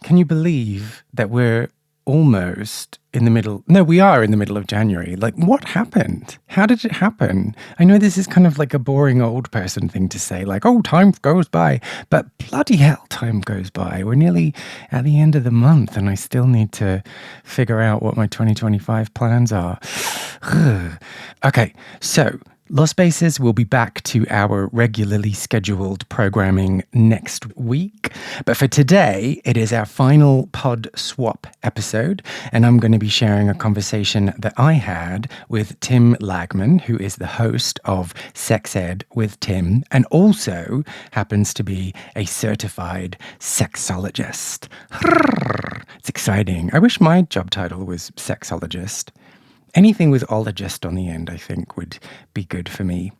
can you believe that we're almost in the middle? No, we are in the middle of January. Like, what happened? How did it happen? I know this is kind of like a boring old person thing to say, like, oh, time goes by. But bloody hell, time goes by. We're nearly at the end of the month, and I still need to figure out what my 2025 plans are. Okay, so Lost Spaces will be back to our regularly scheduled programming next week. But for today, it is our final pod swap episode, and I'm going to be sharing a conversation that I had with Tim Lagman, who is the host of Sex Ed with Tim, and also happens to be a certified sexologist. It's exciting. I wish my job title was sexologist. Anything with ologist on the end, I think, would be good for me.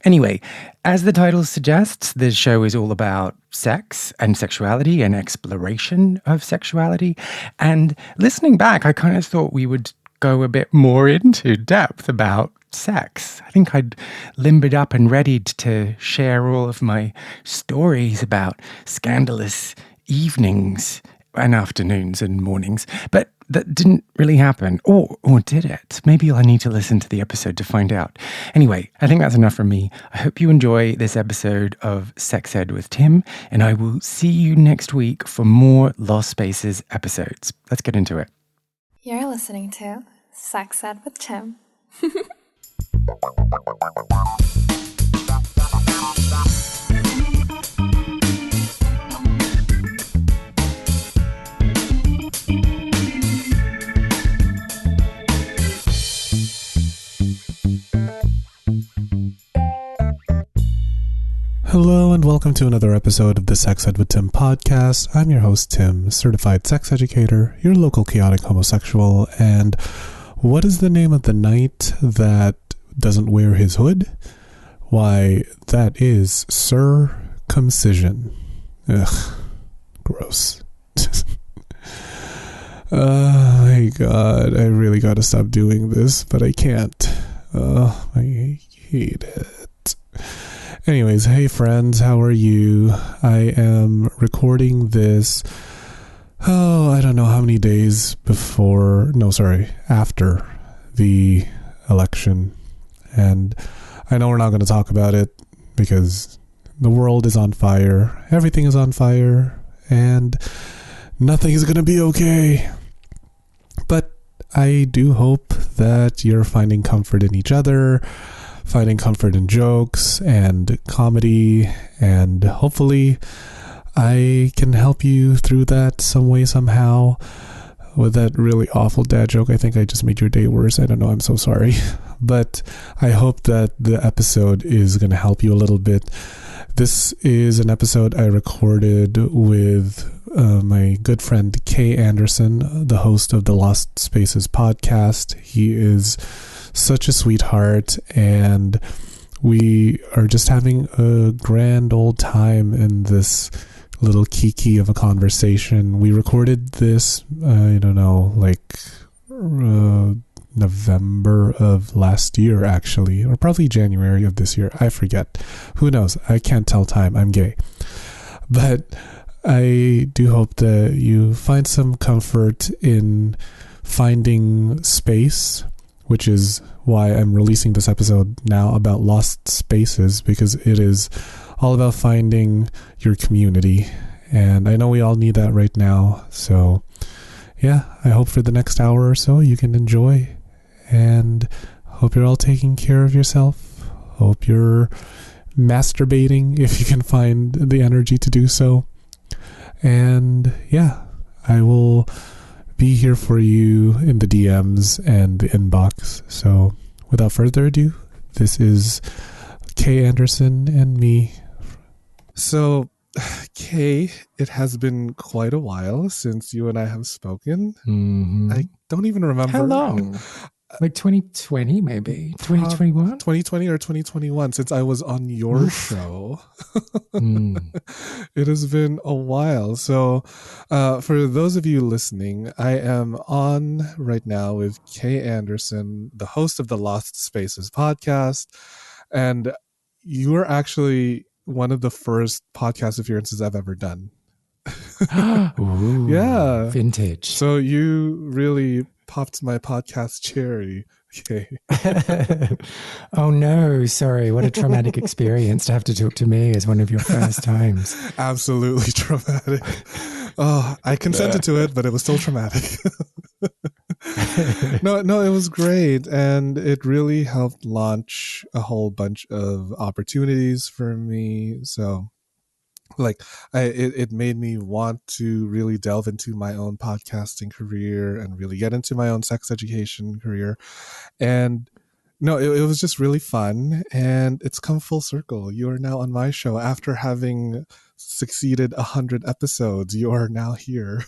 Anyway, as the title suggests, this show is all about sex and sexuality and exploration of sexuality. And listening back, I kind of thought we would go a bit more into depth about sex. I think I'd limbered up and readied to share all of my stories about scandalous evenings and afternoons and mornings. But that didn't really happen. Or did it? Maybe I need to listen to the episode to find out. Anyway, I think that's enough from me. I hope you enjoy this episode of Sex Ed with Tim, and I will see you next week for more Lost Spaces episodes. Let's get into it. You're listening to Sex Ed with Tim. Hello and welcome to another episode of the Sex Ed with Tim podcast. I'm your host Tim, certified sex educator, your local chaotic homosexual, and what is the name of the knight that doesn't wear his hood? Why, that is circumcision. Ugh, gross. Oh my god, I really gotta stop doing this, but I can't. I hate it. Anyways, hey friends, how are you? I am recording this, I don't know how many days after the election. And I know we're not going to talk about it because the world is on fire, everything is on fire, and nothing is going to be okay. But I do hope that you're finding comfort in each other, finding comfort in jokes and comedy, and hopefully I can help you through that some way, somehow. With that really awful dad joke, I think I just made your day worse. I don't know, I'm so sorry. But I hope that the episode is going to help you a little bit. This is an episode I recorded with my good friend Kay Anderson, the host of the Lost Spaces podcast. He is such a sweetheart, and we are just having a grand old time in this little kiki of a conversation. We recorded this, November of last year, actually, or probably January of this year. I forget. Who knows? I can't tell time. I'm gay. But I do hope that you find some comfort in finding space, which is why I'm releasing this episode now about Lost Spaces, because it is all about finding your community. And I know we all need that right now. So yeah, I hope for the next hour or so you can enjoy, and hope you're all taking care of yourself. Hope you're masturbating if you can find the energy to do so. And yeah, I will be here for you in the DMs and the inbox. So without further ado, this is Kay Anderson and me. So, Kay, it has been quite a while since you and I have spoken. Mm-hmm. I don't even remember. How long? Like 2020, maybe? 2021? 2020 or 2021, since I was on your show. It has been a while. So for those of you listening, I am on right now with Kay Anderson, the host of the Lost Spaces podcast. And you are actually one of the first podcast appearances I've ever done. Ooh, Yeah. vintage. So you really popped my podcast cherry. Okay. Oh no, sorry. What a traumatic experience to have to talk to me as one of your first times. Absolutely traumatic. Oh, I consented to it, but it was still traumatic. No, it was great. And it really helped launch a whole bunch of opportunities for me. So like it made me want to really delve into my own podcasting career and really get into my own sex education career. And no, it was just really fun, and it's come full circle. You are now on my show after having succeeded 100 episodes. You are now here.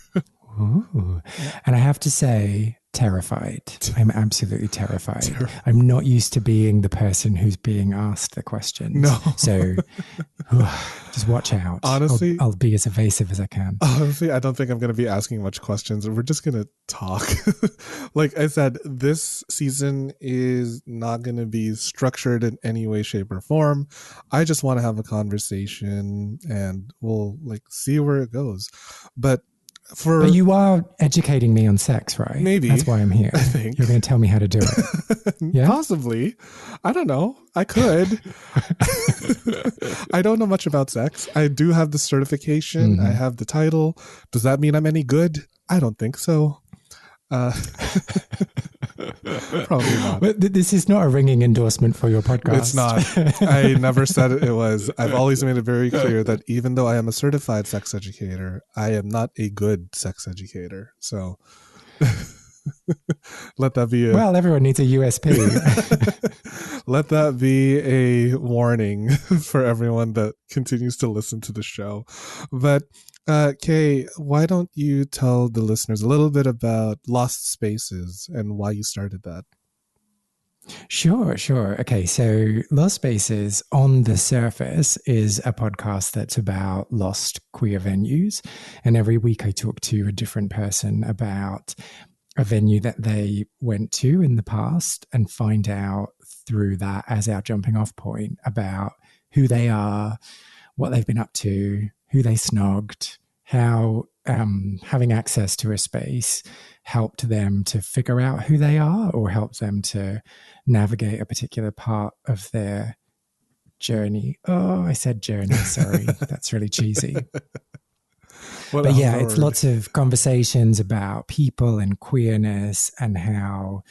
Ooh. And I have to say, terrified. I'm absolutely terrified. I'm not used to being the person who's being asked the questions. No. So just watch out. Honestly, I'll be as evasive as I can. Honestly, I don't think I'm going to be asking much questions. We're just going to talk. Like I said, this season is not going to be structured in any way, shape, or form. I just want to have a conversation, and we'll like see where it goes. But you are educating me on sex, right? Maybe. That's why I'm here. I think. You're going to tell me how to do it. Yeah? Possibly. I don't know. I could. I don't know much about sex. I do have the certification. I have the title. Does that mean I'm any good? I don't think so. Probably not. But this is not a ringing endorsement for your podcast. It's not. I never said it was. I've always made it very clear that even though I am a certified sex educator, I am not a good sex educator. So let that be well, everyone needs a USP. Let that be a warning for everyone that continues to listen to the show. But Kay, why don't you tell the listeners a little bit about Lost Spaces and why you started that? Sure. Okay, so Lost Spaces on the surface is a podcast that's about lost queer venues. And every week I talk to a different person about a venue that they went to in the past and find out through that as our jumping off point about who they are, what they've been up to, who they snogged, how having access to a space helped them to figure out who they are or helped them to navigate a particular part of their journey. Oh, I said journey. Sorry. That's really cheesy. But yeah, it's lots of conversations about people and queerness and how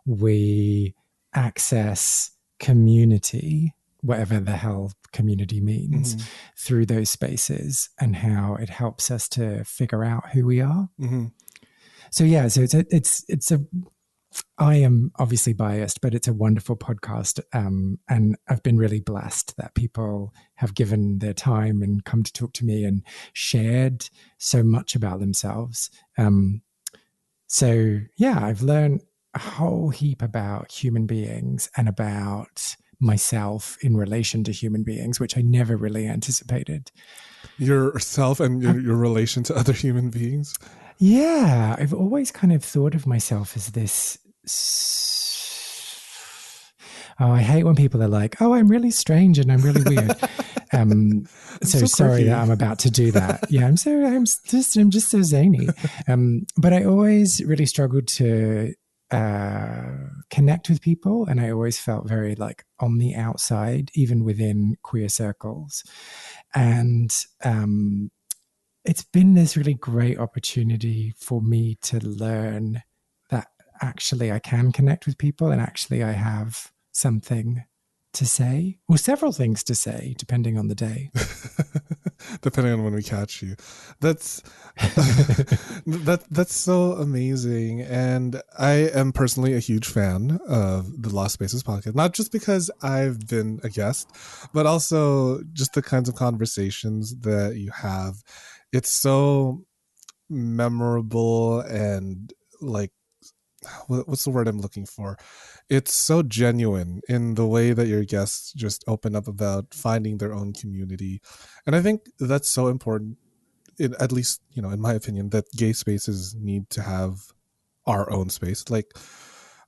we access community, whatever the hell community means, through those spaces and how it helps us to figure out who we are. So yeah, so it's a I am obviously biased, but it's a wonderful podcast. And I've been really blessed that people have given their time and come to talk to me and shared so much about themselves. So yeah, I've learned a whole heap about human beings and about myself in relation to human beings, which I never really anticipated. Yourself and your relation to other human beings? Yeah, I've always kind of thought of myself as this. Oh, I hate when people are like, "Oh, I'm really strange and I'm really weird." So sorry that I'm about to do that. Yeah, I'm just so zany. But I always really struggled to connect with people, and I always felt very like on the outside, even within queer circles. And it's been this really great opportunity for me to learn that actually I can connect with people and actually I have something to say, or several things to say, depending on the day. Depending on when we catch you. That's so amazing. And I am personally a huge fan of the Lost Spaces podcast, not just because I've been a guest, but also just the kinds of conversations that you have. It's so memorable and like, what's the word I'm looking for? It's so genuine in the way that your guests just open up about finding their own community. And I think that's so important, at least, in my opinion, that gay spaces need to have our own space. Like,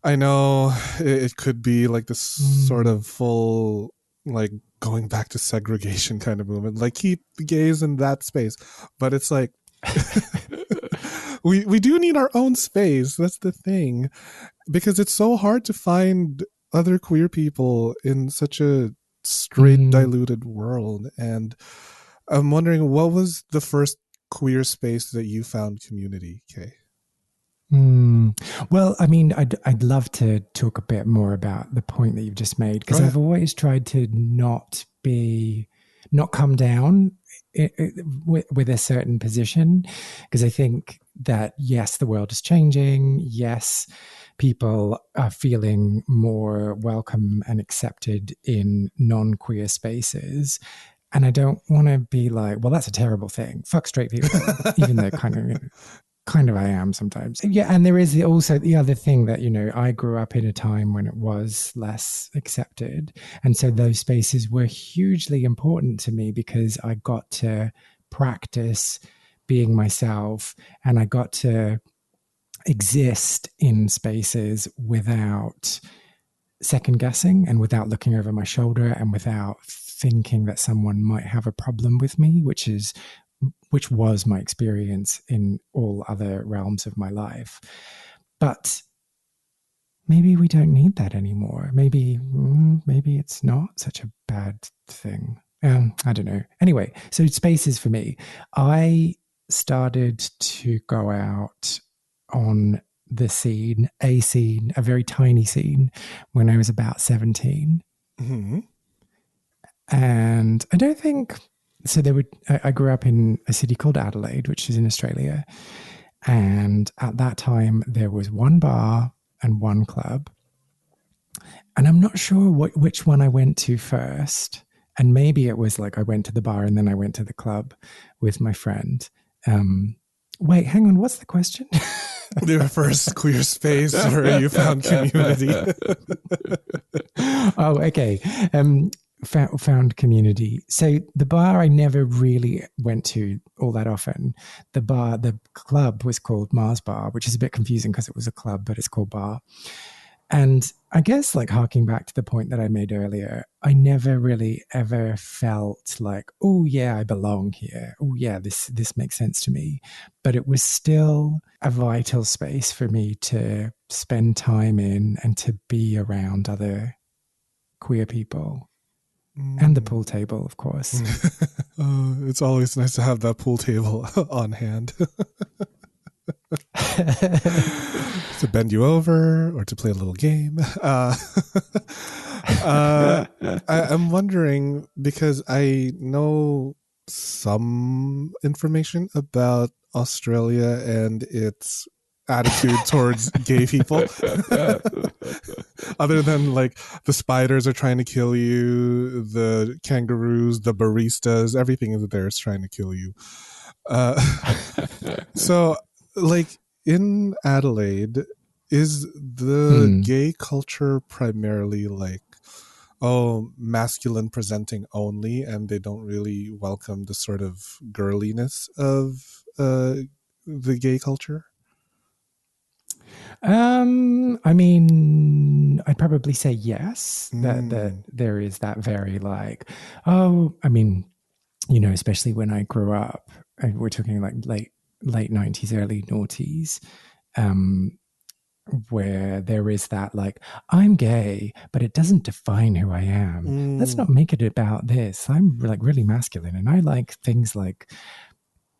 I know it could be like this sort of full, like, going back to segregation kind of movement, like keep the gays in that space. But it's like we do need our own space. That's the thing, because it's so hard to find other queer people in such a straight diluted world. And I'm wondering, what was the first queer space that you found community, Kay? Well, I mean, I'd love to talk a bit more about the point that you've just made, because I've always tried to not come down with a certain position, because I think that, yes, the world is changing. Yes, people are feeling more welcome and accepted in non-queer spaces. And I don't want to be like, well, that's a terrible thing. Fuck straight people, even though kind of I am sometimes. Yeah, and there is also the other thing that, I grew up in a time when it was less accepted. And so those spaces were hugely important to me, because I got to practice being myself, and I got to exist in spaces without second guessing and without looking over my shoulder and without thinking that someone might have a problem with me, which was my experience in all other realms of my life. But maybe we don't need that anymore. Maybe it's not such a bad thing. I don't know. Anyway, so spaces for me. I started to go out on the scene, a very tiny scene, when I was about 17. Mm-hmm. And I don't think... So I grew up in a city called Adelaide, which is in Australia. And at that time, there was one bar and one club. And I'm not sure which one I went to first. And maybe it was like I went to the bar and then I went to the club with my friend. Wait, hang on. What's the question? Your first queer space where you found community. Oh, okay. Found community. So the bar I never really went to all that often. The club was called Mars Bar, which is a bit confusing because it was a club, but it's called bar. And I guess, like, harking back to the point that I made earlier, I never really ever felt like, oh yeah, I belong here. Oh yeah, this makes sense to me. But it was still a vital space for me to spend time in and to be around other queer people. And the pool table, of course. It's always nice to have that pool table on hand. To bend you over or to play a little game. I'm wondering, because I know some information about Australia and its attitude towards gay people. Other than, like, the spiders are trying to kill you, the kangaroos, the baristas, everything in there is trying to kill you. So, like, in Adelaide, is the gay culture primarily like, masculine presenting only, and they don't really welcome the sort of girliness of the gay culture? I mean, I'd probably say yes, that there is that very, like, I mean, especially when I grew up, we're talking like late 90s, early noughties, where there is that, like, I'm gay, but it doesn't define who I am. Let's not make it about this. I'm like really masculine, and I like things like,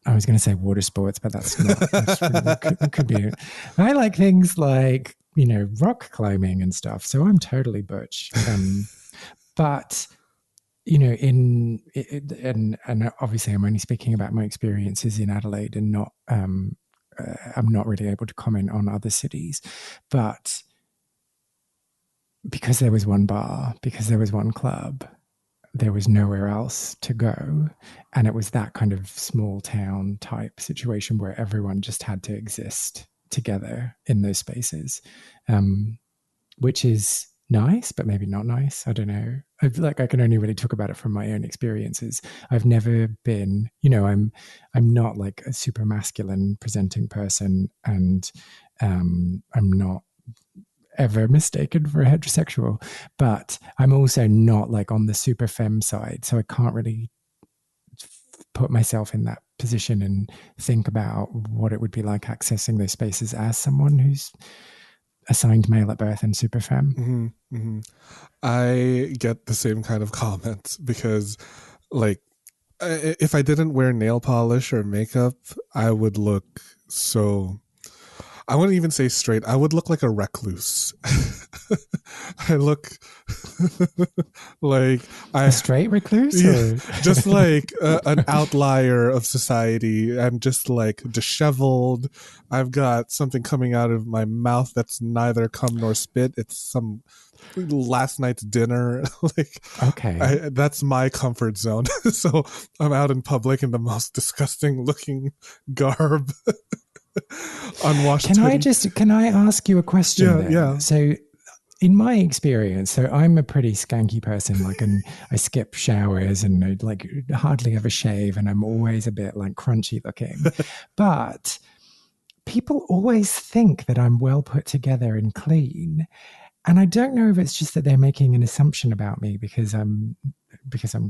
I was going to say water sports, but that's not, could be. I like things like, rock climbing and stuff. So I'm totally butch. But, and obviously I'm only speaking about my experiences in Adelaide and not, I'm not really able to comment on other cities. But because there was one bar, because there was one club, there was nowhere else to go. And it was that kind of small town type situation where everyone just had to exist together in those spaces, which is nice, but maybe not nice. I don't know. I can only really talk about it from my own experiences. I've never been, I'm not like a super masculine presenting person, and I'm not ever mistaken for a heterosexual. But I'm also not like on the super femme side, so I can't really put myself in that position and think about what it would be like accessing those spaces as someone who's assigned male at birth and super femme. Mm-hmm, mm-hmm. I get the same kind of comments because, like, if I didn't wear nail polish or makeup, I would look so... I wouldn't even say straight. I would look like a recluse. I look like a straight recluse? Yeah, just like an outlier of society. I'm just like disheveled. I've got something coming out of my mouth that's neither cum nor spit. It's some last night's dinner. Like, okay, that's my comfort zone. So I'm out in public in the most disgusting looking garb. Unwashed. Can I ask you a question? Yeah, then? yeah. So in my experience, so I'm a pretty skanky person, like, and I skip showers and I like hardly ever shave, and I'm always a bit like crunchy looking. But people always think that I'm well put together and clean. And I don't know if it's just that they're making an assumption about me because I'm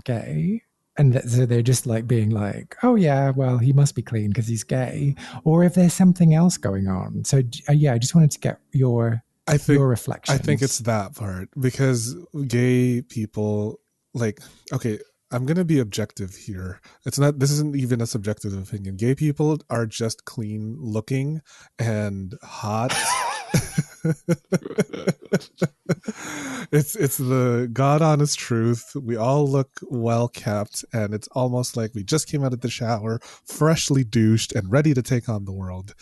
gay. And so they're just like being like, oh, yeah, well, he must be clean because he's gay. Or if there's something else going on. So, yeah, I just wanted to get your reflections. I think it's that part because gay people, like, okay, I'm going to be objective here. This isn't even a subjective opinion. Gay people are just clean looking and hot. It's the God honest truth. We all look well kept, and it's almost like we just came out of the shower, freshly douched and ready to take on the world.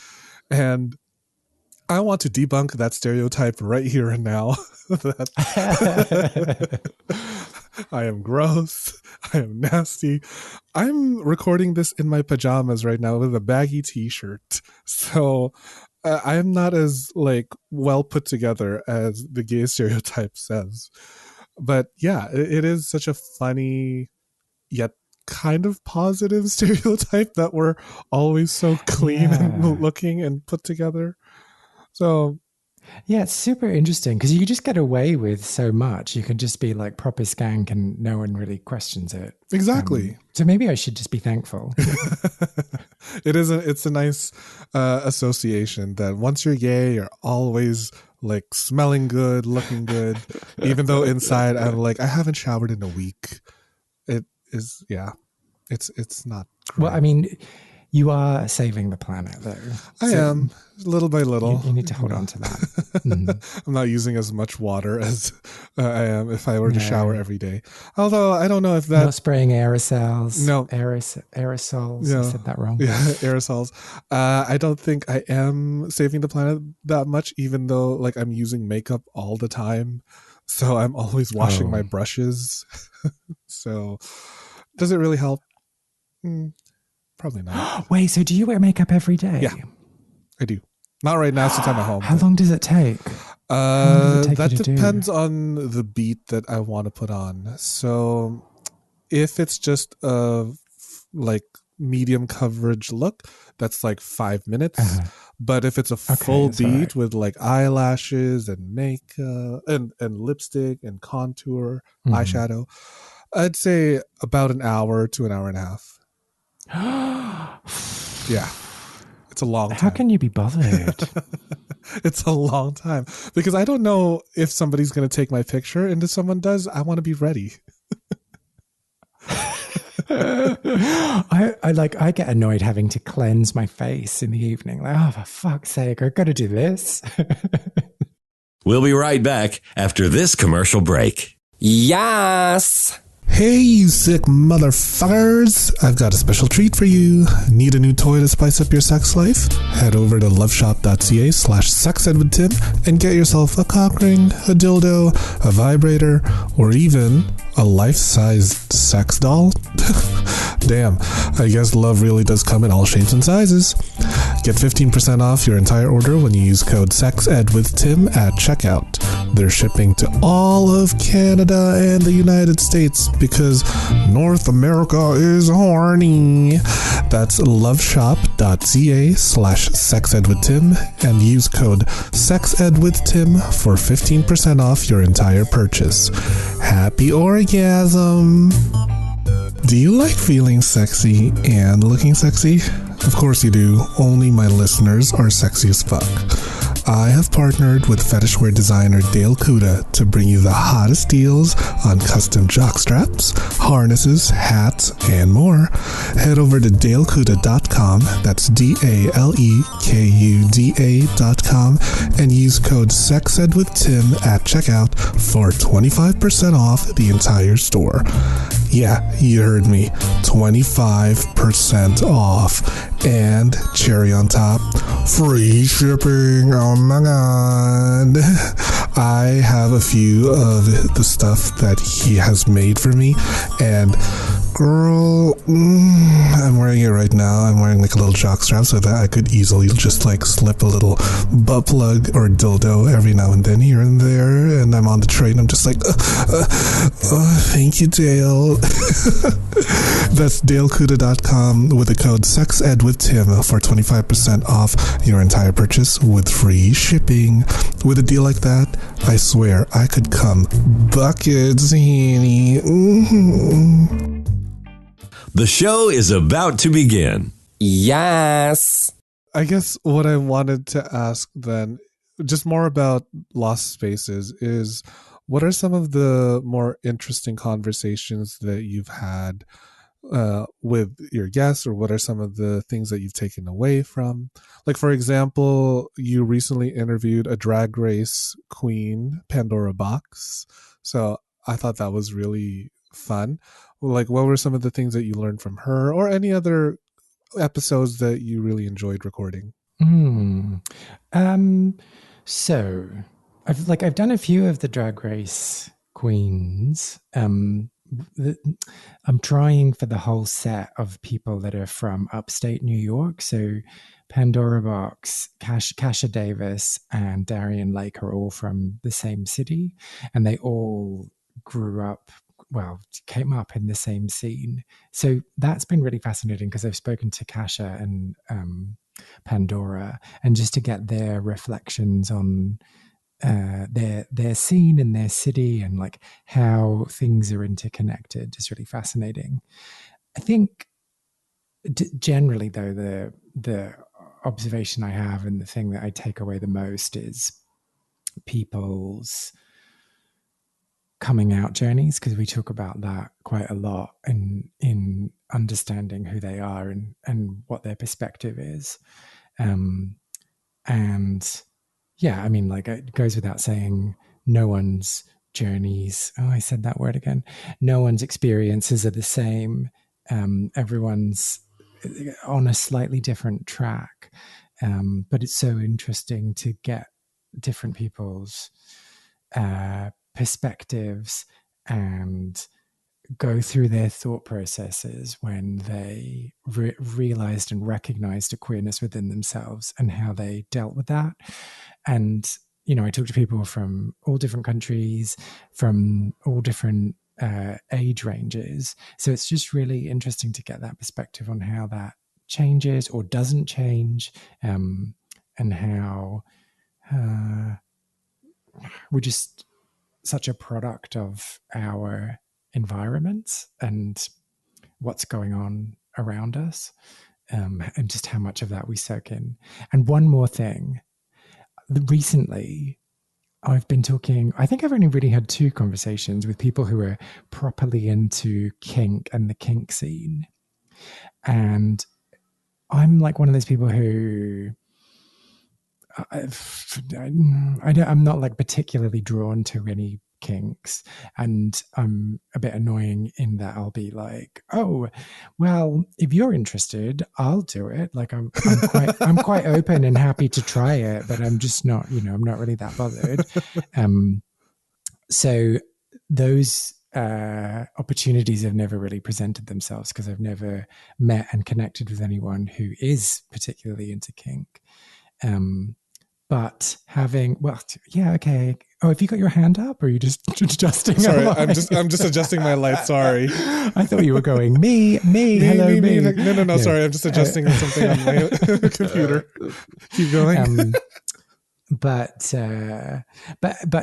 And I want to debunk that stereotype right here and now. That I am gross. I am nasty. I'm recording this in my pajamas right now with a baggy t-shirt. So I am not as like well put together as the gay stereotype says. But yeah, it is such a funny yet kind of positive stereotype that we're always so clean and looking and put together. So yeah, it's super interesting because you just get away with so much. You can just be like proper skank and no one really questions it. Exactly. So maybe I should just be thankful. It's a nice association that once you're gay, you're always like smelling good, looking good, even though inside I'm like, I haven't showered in a week. It is, yeah, it's not correct. Well, I mean, you are saving the planet, though. I am, little by little. You need to hold on to that. Mm. I'm not using as much water as I am if I were to shower every day. Although, I don't know if that... Not spraying aerosols. No. Aerosols. Yeah. I said that wrong. Yeah, aerosols. I don't think I am saving the planet that much, even though like I'm using makeup all the time. So I'm always washing my brushes. So does it really help? Probably not. Wait, so do you wear makeup every day? Yeah, I do. Not right now since I'm at home. How long does it take? That depends on the beat that I want to put on. So if it's just a like medium coverage look, that's like 5 minutes. But if it's a full beat with like eyelashes and makeup and lipstick and contour, eyeshadow, I'd say about an hour to an hour and a half. Yeah, it's a long time. How can you be bothered? It's a long time because I don't know if somebody's going to take my picture, and if someone does, I want to be ready. I get annoyed having to cleanse my face in the evening. Like, oh, for fuck's sake, I've got to do this. We'll be right back after this commercial break. Yes! Hey, you sick motherfuckers! I've got a special treat for you. Need a new toy to spice up your sex life? Head over to loveshop.ca/sexedwithtim and get yourself a cock ring, a dildo, a vibrator, or even a life-sized sex doll. Damn, I guess love really does come in all shapes and sizes. Get 15% off your entire order when you use code SEXEDWITHTIM at checkout. They're shipping to all of Canada and the United States because North America is horny. That's loveshop.ca/sexedwithtim and use code SEXEDWITHTIM for 15% off your entire purchase. Happy orgasm! Do you like feeling sexy and looking sexy? Of course you do. Only my listeners are sexy as fuck. I have partnered with fetishwear designer Dale Kuda to bring you the hottest deals on custom jockstraps, harnesses, hats, and more. Head over to dalekuda.com, that's DALEKUDA.com, and use code SEXEDWITHTIM at checkout for 25% off the entire store. Yeah, you heard me. 25% off. And cherry on top, free shipping. Oh my god. I have a few of the stuff that he has made for me, and girl, I'm wearing it right now. I'm wearing like a little jockstrap so that I could easily just like slip a little butt plug or dildo every now and then here and there, and I'm on the train. I'm just like, thank you, Dale. That's dalekuda.com with the code SEXEDWITHTIM for 25% off your entire purchase with free shipping. With a deal like that, I swear I could come buckets, honey. The show is about to begin. Yes. I guess what I wanted to ask then, just more about Lost Spaces, is what are some of the more interesting conversations that you've had with your guests, or what are some of the things that you've taken away from? Like, for example, you recently interviewed a Drag Race queen, Pandora Box. So I thought that was really fun. Like, what were some of the things that you learned from her, or any other episodes that you really enjoyed recording? So I've done a few of the Drag Race queens. I'm trying for the whole set of people that are from upstate New York. So Pandora Box, Kasha Davis, and Darian Lake are all from the same city, and they all came up in the same scene. So that's been really fascinating because I've spoken to Kasha and Pandora, and just to get their reflections on their scene and their city, and like how things are interconnected is really fascinating. I think generally though, the observation I have and the thing that I take away the most is people's coming out journeys, because we talk about that quite a lot in understanding who they are and what their perspective is. And yeah, I mean, like, it goes without saying, no one's journeys, I said that word again, no one's experiences are the same. Everyone's on a slightly different track. But it's so interesting to get different people's perspectives and go through their thought processes when they realized and recognized a queerness within themselves and how they dealt with that. And, you know, I talk to people from all different countries, from all different age ranges. So it's just really interesting to get that perspective on how that changes or doesn't change, and how we're just such a product of our environments and what's going on around us, and just how much of that we soak in. And one more thing, recently I've been talking, I think I've only really had 2 conversations with people who are properly into kink and the kink scene. And I'm like one of those people who I'm not like particularly drawn to any kinks, and I'm a bit annoying in that I'll be like, oh, well, if you're interested, I'll do it. Like I'm quite open and happy to try it, but I'm just not, I'm not really that bothered. So those opportunities have never really presented themselves because I've never met and connected with anyone who is particularly into kink. But having, well, yeah, okay. Oh, have you got your hand up, or are you just adjusting? Sorry, I'm just adjusting my light. Sorry, I thought you were going me, hello, me. No. Sorry, I'm just adjusting something on my computer. Keep going. But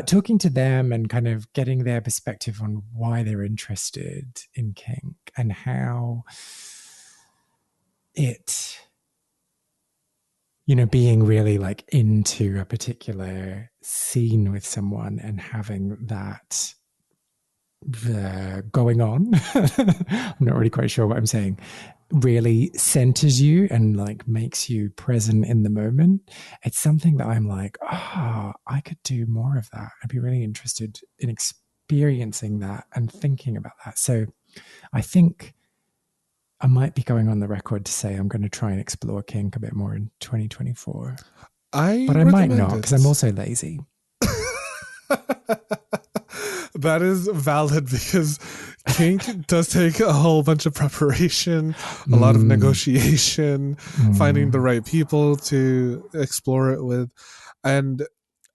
talking to them and kind of getting their perspective on why they're interested in kink and how it, being really like into a particular scene with someone and having that going on, I'm not really quite sure what I'm saying, really centers you and like makes you present in the moment. It's something that I'm like, I could do more of that. I'd be really interested in experiencing that and thinking about that. So I think I might be going on the record to say I'm going to try and explore kink a bit more in 2024. But I might not, because I'm also lazy. That is valid, because kink does take a whole bunch of preparation, a lot of negotiation, finding the right people to explore it with. And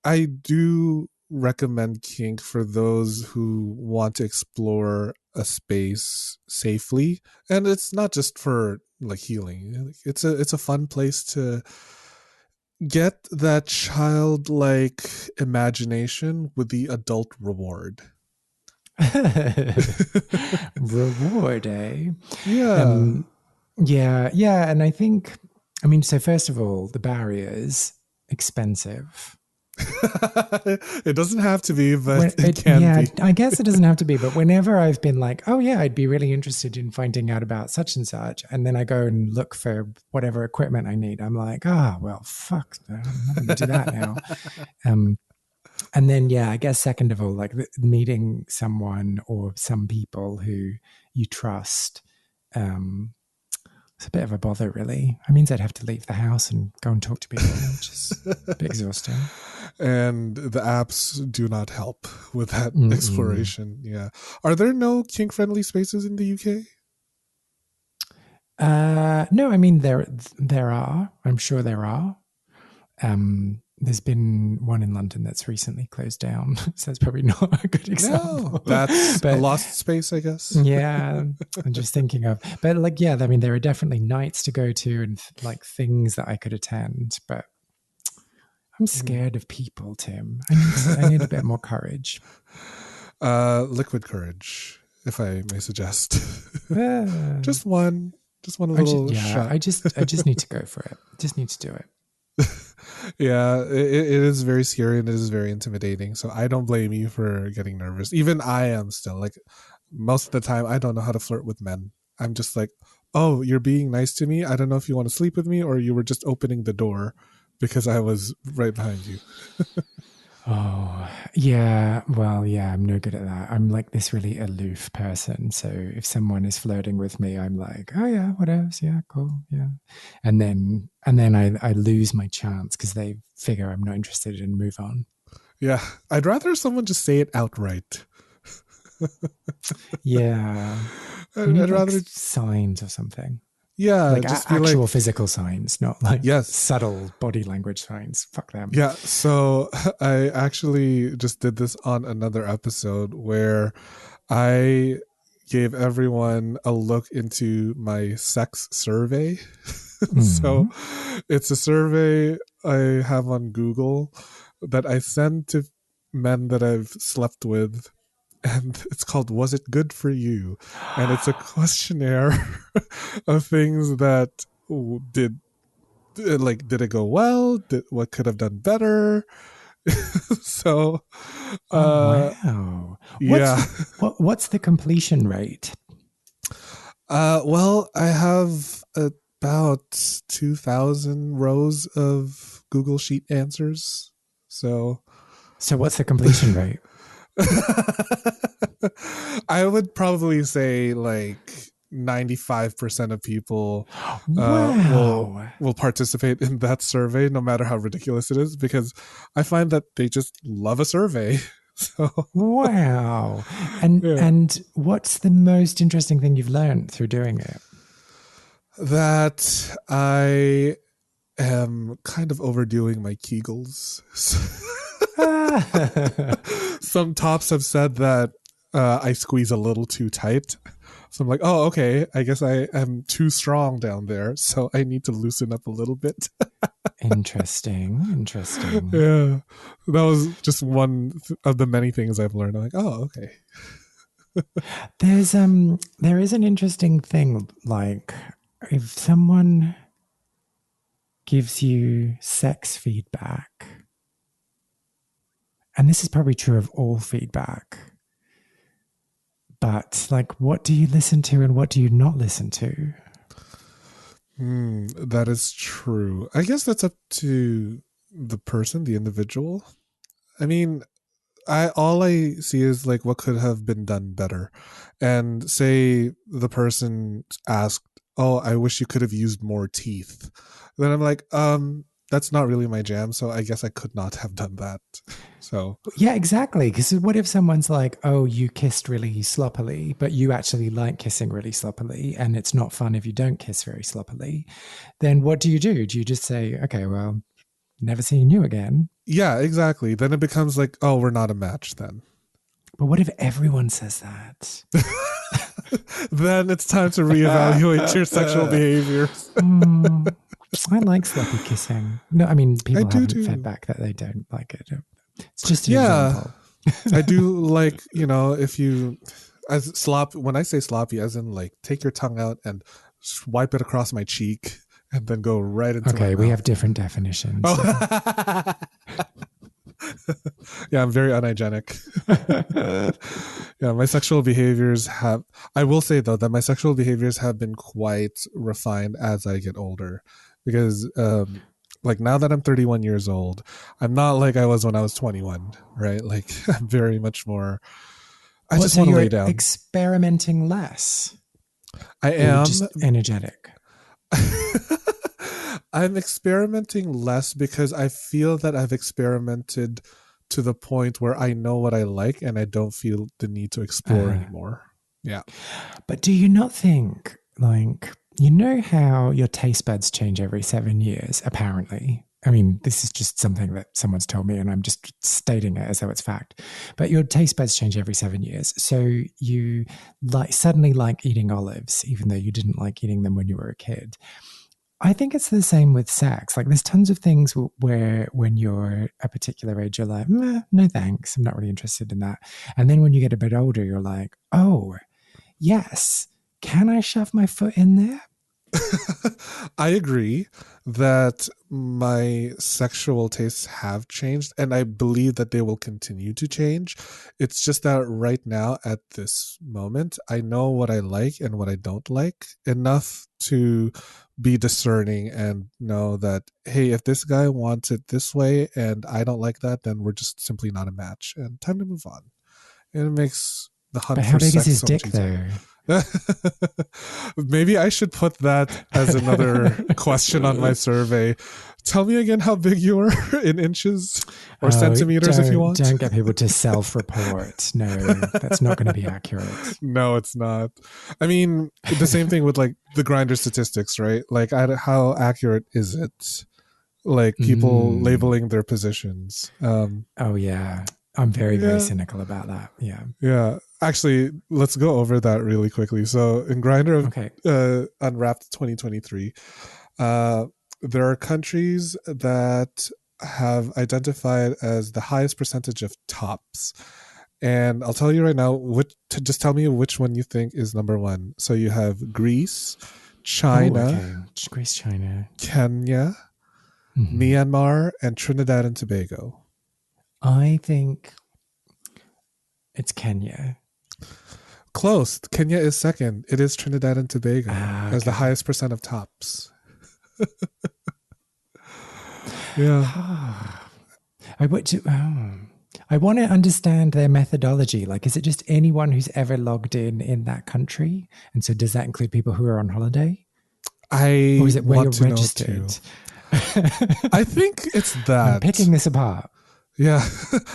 I do recommend kink for those who want to explore a space safely. And it's not just for like healing. It's a fun place to get that childlike imagination with the adult reward. Reward, eh? Yeah. Yeah. And I think, so first of all, the barrier's expensive. It doesn't have to be, but it can be. I guess it doesn't have to be, but whenever I've been like, oh yeah, I'd be really interested in finding out about such and such, and then I go and look for whatever equipment I need, I'm like, well, fuck, I'm not going to do that now. And then, I guess second of all, like meeting someone or some people who you trust, it's a bit of a bother, really. It means I'd have to leave the house and go and talk to people, which is a bit exhausting. And the apps do not help with that exploration. Yeah. Are there no kink-friendly spaces in the UK? No, there are. I'm sure there are. There's been one in London that's recently closed down, so that's probably not a good example. No, that's a lost space, I guess. Yeah, I'm just thinking of, but like, there are definitely nights to go to and like things that I could attend, but I'm scared of people, Tim. I need a bit more courage. Liquid courage, if I may suggest. Just one little shot. I just need to go for it. Just need to do it. Yeah, it is very scary and it is very intimidating. So I don't blame you for getting nervous. Even I am still, like, most of the time I don't know how to flirt with men. I'm just like, oh, you're being nice to me. I don't know if you want to sleep with me or you were just opening the door because I was right behind you. Oh, yeah. Well, yeah, I'm no good at that. I'm like this really aloof person. So if someone is flirting with me, I'm like, oh yeah, what else? Yeah, cool. Yeah. And then I lose my chance because they figure I'm not interested and move on. Yeah. I'd rather someone just say it outright. Yeah. I'd rather signs or something. Yeah, like just actual physical signs, not like yes. subtle body language signs. Fuck them. Yeah, so I actually just did this on another episode where I gave everyone a look into my sex survey. Mm-hmm. So it's a survey I have on Google that I send to men that I've slept with. And it's called "Was It Good for You?" And it's a questionnaire of things that did it go well? What could have done better? So, wow. What's the completion rate? Well, I have about 2,000 rows of Google Sheet answers. So what's the completion rate? I would probably say like 95% of people will participate in that survey, no matter how ridiculous it is, because I find that they just love a survey. So Wow. And yeah. and what's the most interesting thing you've learned through doing it? That I am kind of overdoing my Kegels. Some tops have said that I squeeze a little too tight. So I'm like, oh, okay. I guess I am too strong down there. So I need to loosen up a little bit. Interesting. Yeah. That was just one of the many things I've learned. I'm like, oh, okay. There is an interesting thing, like if someone gives you sex feedback, and this is probably true of all feedback, but like what do you listen to and what do you not listen to? That is true. I guess that's up to the person, the individual. I mean, all I see is like what could have been done better. And say the person asked, "Oh, I wish you could have used more teeth." Then I'm like, that's not really my jam, so I guess I could not have done that. So Yeah, exactly. Because what if someone's like, "Oh, you kissed really sloppily, but you actually like kissing really sloppily, and it's not fun if you don't kiss very sloppily." Then what do? Do you just say, "Okay, well, never seeing you again"? yeah, exactly. Then it becomes like, oh, we're not a match then. But what if everyone says that? Then it's time to reevaluate your sexual behaviors. I like sloppy kissing. No, I mean, people haven't too. fed back that they don't like it. It's just an Yeah. example. I do like, if you, when I say sloppy, as in like take your tongue out and wipe it across my cheek and then go right into my Okay, we mouth. have different definitions. Oh. Yeah, I'm very unhygienic. Yeah, my sexual behaviors I will say though that my sexual behaviors have been quite refined as I get older, because like now that I'm 31 years old, I'm not like I was when I was 21, right? Like I'm very much more, I just want to lay down. Experimenting less. I am just energetic. I'm experimenting less because I feel that I've experimented to the point where I know what I like and I don't feel the need to explore anymore. Yeah. But do you not think, like, you know how your taste buds change every 7 years, apparently? I mean, this is just something that someone's told me and I'm just stating it as though it's fact. But your taste buds change every 7 years. So you suddenly like eating olives, even though you didn't like eating them when you were a kid. I think it's the same with sex. Like there's tons of things where when you're a particular age, you're like, no thanks, I'm not really interested in that. And then when you get a bit older, you're like, oh, yes, can I shove my foot in there? I agree that my sexual tastes have changed and I believe that they will continue to change. It's just that right now at this moment, I know what I like and what I don't like enough to be discerning and know that, hey, if this guy wants it this way and I don't like that, then we're just simply not a match and time to move on. And it makes the hunt But how for big is sex his so dick much though? easier. Maybe I should put that as another question on my survey. Tell me again how big you are in inches or centimeters if you want. Don't get people to self-report. No, that's not going to be accurate. No, it's not. I mean, the same thing with like the Grindr statistics, right? Like how accurate is it? Like people labeling their positions. Oh yeah. I'm very cynical about that. Yeah. Yeah. Actually, let's go over that really quickly. So in Grindr Unwrapped 2023, there are countries that have identified as the highest percentage of tops. And I'll tell you right now, just tell me which one you think is number one. So you have Greece, China, Greece, China, Kenya, Myanmar, and Trinidad and Tobago. I think it's Kenya. Close. Kenya is second. It is Trinidad and Tobago as the highest percent of tops. Yeah. I want to understand their methodology. Like, is it just anyone who's ever logged in that country? And so does that include people who are on holiday? Or is it where you're registered? I think it's that. I'm picking this apart. Yeah,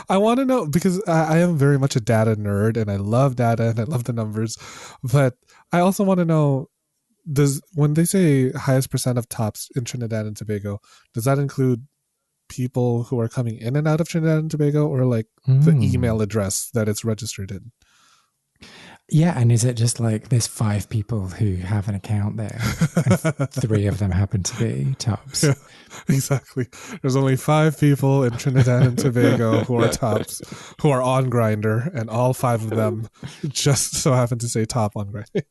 I want to know because I am very much a data nerd and I love data and I love the numbers, but I also want to know, does when they say highest percent of tops in Trinidad and Tobago, does that include people who are coming in and out of Trinidad and Tobago, or like the email address that it's registered in? Yeah, and is it just like there's 5 people who have an account there, and 3 of them happen to be tops? Yeah, exactly. There's only 5 people in Trinidad and Tobago who are tops, who are on Grindr, and all 5 of them just so happen to say top on Grindr.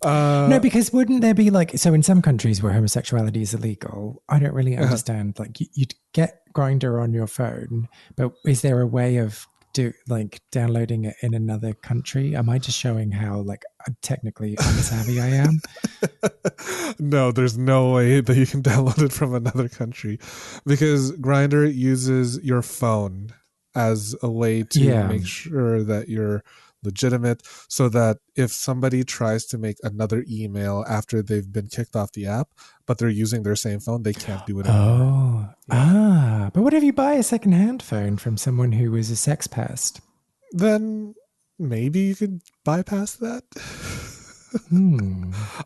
No, because wouldn't there be like, so in some countries where homosexuality is illegal, I don't really understand. Like you'd get Grindr on your phone, but is there a way of downloading it in another country? Am I just showing how like technically unsavvy I am? No, there's no way that you can download it from another country, because Grindr uses your phone as a way to make sure that you're legitimate, so that if somebody tries to make another email after they've been kicked off the app, but they're using their same phone, they can't do it anymore. But what if you buy a secondhand phone from someone who is a sex pest? Then maybe you could bypass that.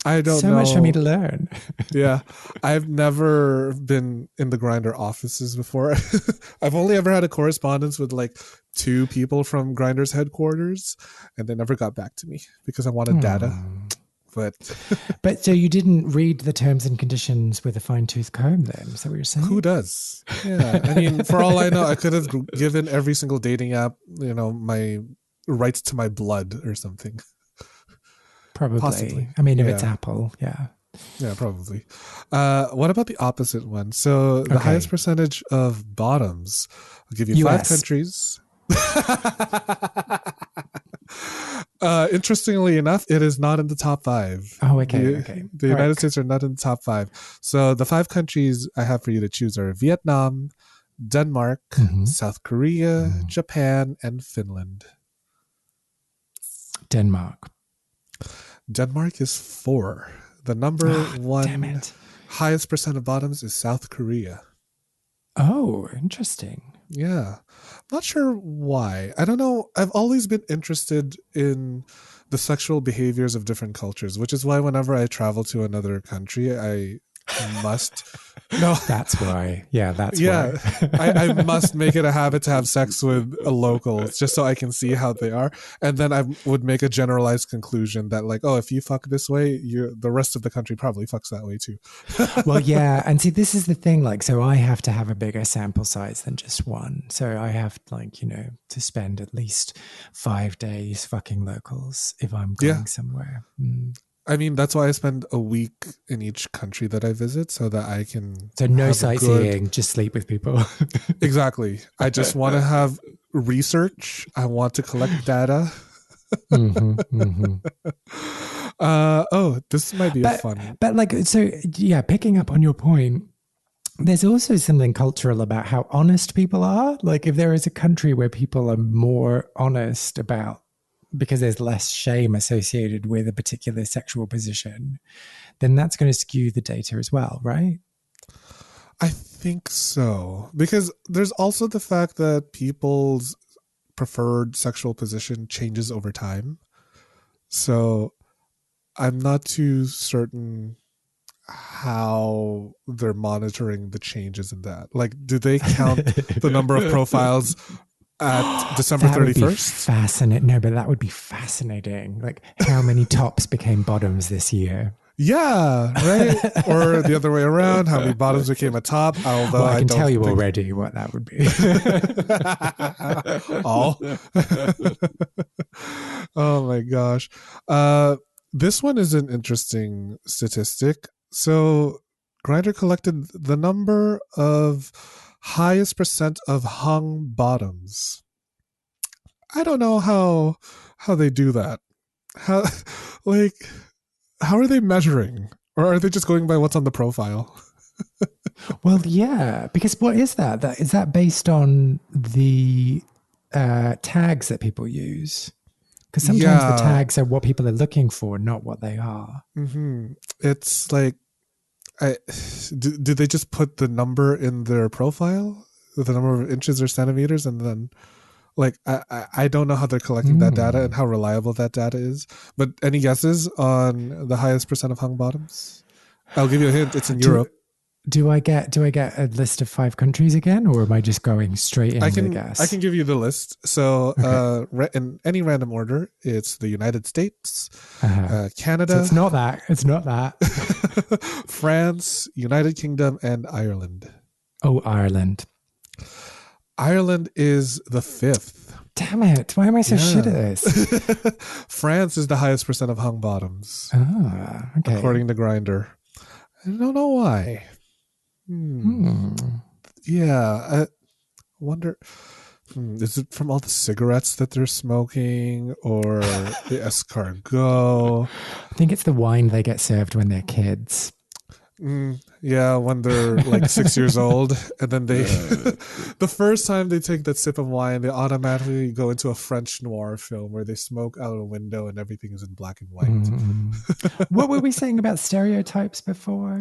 I don't know. So much for me to learn. Yeah. I've never been in the Grindr offices before. I've only ever had a correspondence with like 2 people from Grindr's headquarters, and they never got back to me because I wanted data. But so you didn't read the terms and conditions with a fine-tooth comb then? Is that what you're saying? Who does? Yeah. I mean, for all I know, I could have given every single dating app, my rights to my blood or something. Probably. Possibly. I mean, if it's Apple, yeah. Yeah, probably. What about the opposite one? So the highest percentage of bottoms, I'll give you US. 5 countries. Interestingly enough, it is not in the top 5. Oh, okay. The United States are not in the top 5. So the 5 countries I have for you to choose are Vietnam, Denmark, South Korea, Japan, and Finland. Denmark is 4. The number 1 highest percent of bottoms is South Korea. Oh, interesting. Yeah. Not sure why. I don't know. I've always been interested in the sexual behaviors of different cultures, which is why whenever I travel to another country, I must. No, that's why. Yeah, that's why. I must make it a habit to have sex with a local just so I can see how they are, and then I would make a generalized conclusion that like, oh, if you fuck this way, the rest of the country probably fucks that way too. Well, yeah, and see, this is the thing. Like, so I have to have a bigger sample size than just one. So I have to spend at least 5 days fucking locals if I'm going somewhere. I mean, that's why I spend a week in each country that I visit, so that I can. So no sightseeing, just sleep with people. Exactly. I just want to have research. I want to collect data. This might be fun. But picking up on your point, there's also something cultural about how honest people are. Like, if there is a country where people are more honest about, because there's less shame associated with a particular sexual position, then that's going to skew the data as well, right? I think so. Because there's also the fact that people's preferred sexual position changes over time. So I'm not too certain how they're monitoring the changes in that. Like, do they count the number of profiles at December 31st? Fascinating. No, but that would be fascinating. Like, how many tops became bottoms this year? Yeah, right. Or the other way around, how many bottoms became a top? Although I can tell you already what that would be. All. Oh my gosh. This one is an interesting statistic. So Grindr collected the number of highest percent of hung bottoms. I don't know how they do that. How are they measuring? Or are they just going by what's on the profile? Well, yeah, because what is that? Is that based on the tags that people use? Because sometimes the tags are what people are looking for, not what they are. It's like, do they just put the number in their profile? the number of inches or centimeters, and then like I don't know how they're collecting that data and how reliable that data is. But any guesses on the highest percent of hung bottoms? I'll give you a hint. It's in Europe. Do I get a list of 5 countries again, or am I just going straight in the guess? I can give you the list. So in any random order, it's the United States, Canada. So it's not that. It's not that. France, United Kingdom, and Ireland. Oh, Ireland. Ireland is the 5th. Damn it. Why am I so shit at this? France is the highest percent of hung bottoms. Ah, okay. According to Grindr. I don't know why. Yeah, I wonder, is it from all the cigarettes that they're smoking or the escargot? I think it's the wine they get served when they're kids. Yeah, when they're like 6 years old, and then they, the first time they take that sip of wine, they automatically go into a French noir film where they smoke out a window and everything is in black and white. What were we saying about stereotypes before?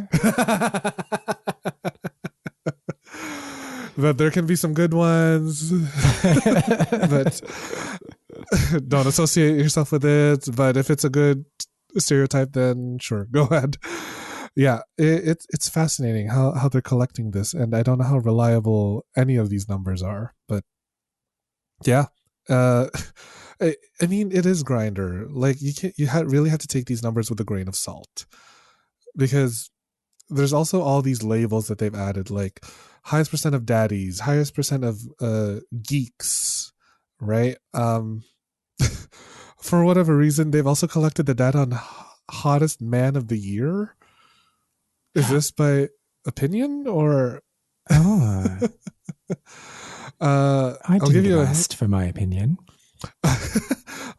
But there can be some good ones, but don't associate yourself with it. But if it's a good stereotype, then sure, go ahead. Yeah, it's fascinating how they're collecting this, and I don't know how reliable any of these numbers are. But yeah, I mean, it is Grindr. Like really have to take these numbers with a grain of salt, because there's also all these labels that they've added, like highest percent of daddies, highest percent of geeks, right? For whatever reason, they've also collected the data on hottest man of the year. Is this by opinion or? I I'll didn't give you asked for my opinion.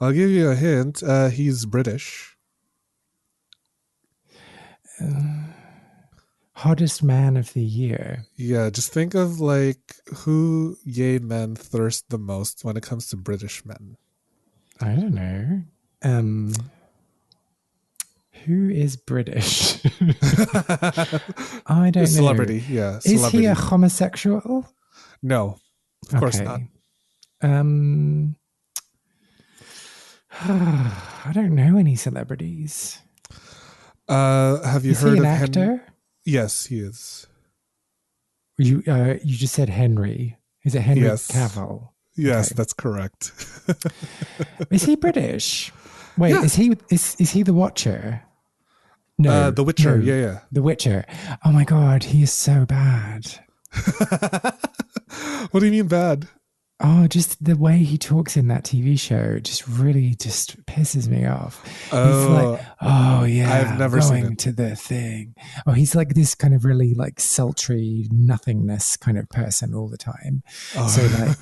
I'll give you a hint. He's British. Hottest man of the year. Yeah, just think of like who gay men thirst the most when it comes to British men. I don't know. Who is British? I don't know. Celebrity, yeah. Is he a homosexual? No, of course not. I don't know any celebrities. Have you Is heard he an of actor? Yes, he is. You just said Henry. Is it Henry Yes. Cavill? Yes, Okay. that's correct. Is he British? Wait, Yeah. is he the Watcher? No, The Witcher. no, Yeah. The Witcher. Oh my God, he is so bad. What do you mean bad? Oh, just the way he talks in that TV show just really just pisses me off. He's Oh, like, oh yeah, I've never seen going it. to the thing. Oh, he's like this kind of really like sultry nothingness kind of person all the time. So like,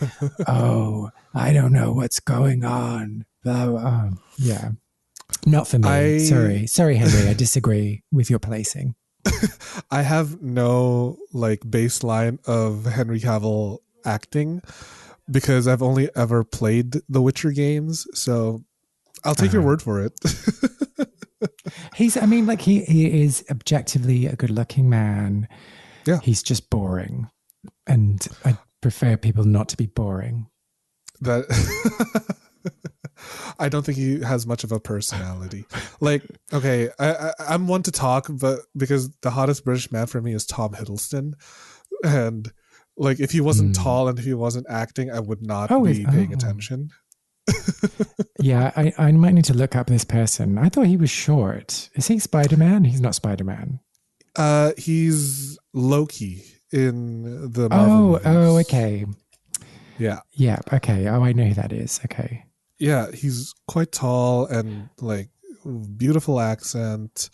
oh, I don't know what's going on. Blah, blah. Yeah, not for me. Sorry, Henry. I disagree with your placing. I have no like baseline of Henry Cavill acting because I've only ever played the Witcher games, so I'll take your word for it. He is objectively a good-looking man. Yeah. He's just boring, and I prefer people not to be boring. That I don't think he has much of a personality. Like, okay, I'm one to talk, but because the hottest British man for me is Tom Hiddleston, and like if he wasn't tall and if he wasn't acting, I would not be paying attention. Yeah, I might need to look up this person. I thought he was short. Is he Spider-Man? He's not Spider-Man. He's Loki in the Marvel movies. Okay. Yeah. Yeah, okay. Oh, I know who that is. Okay. Yeah, he's quite tall and like beautiful accent.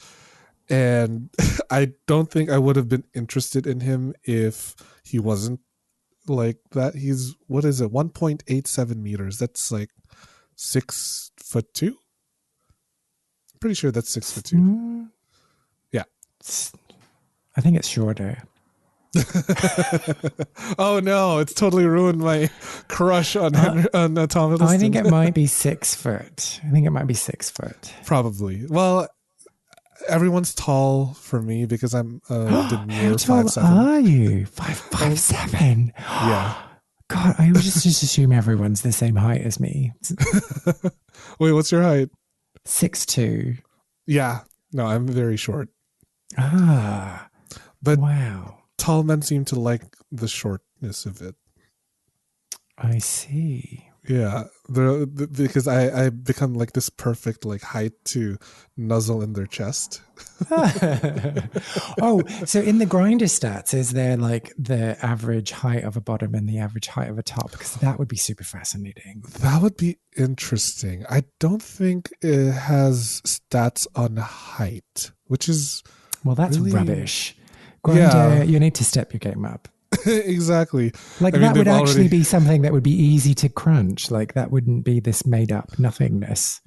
And I don't think I would have been interested in him if he wasn't like that. He's, what is it, 1.87 meters. That's like 6'2". I'm pretty sure that's 6'2". Yeah. I think it's shorter. Oh no, it's totally ruined my crush on Tom Hiddleston. I think it might be 6 foot. I think it might be 6 foot. Probably. Well, everyone's tall for me because I'm How demure tall 5'7". are you? 5'7". Yeah. God, I would just assume everyone's the same height as me. Wait, what's your height? 6'2". Yeah. No, I'm very short. Ah, But wow. tall men seem to like the shortness of it. I see. Yeah, because I become like this perfect like height to nuzzle in their chest. Oh, so in the grinder stats, is there like the average height of a bottom and the average height of a top? Because that would be super fascinating. That would be interesting. I don't think it has stats on height, which is Well, that's really rubbish. Grinder, Yeah. you need to step your game up. exactly. Like I mean, that would they've actually already- be something that would be easy to crunch. Like that wouldn't be this made up nothingness.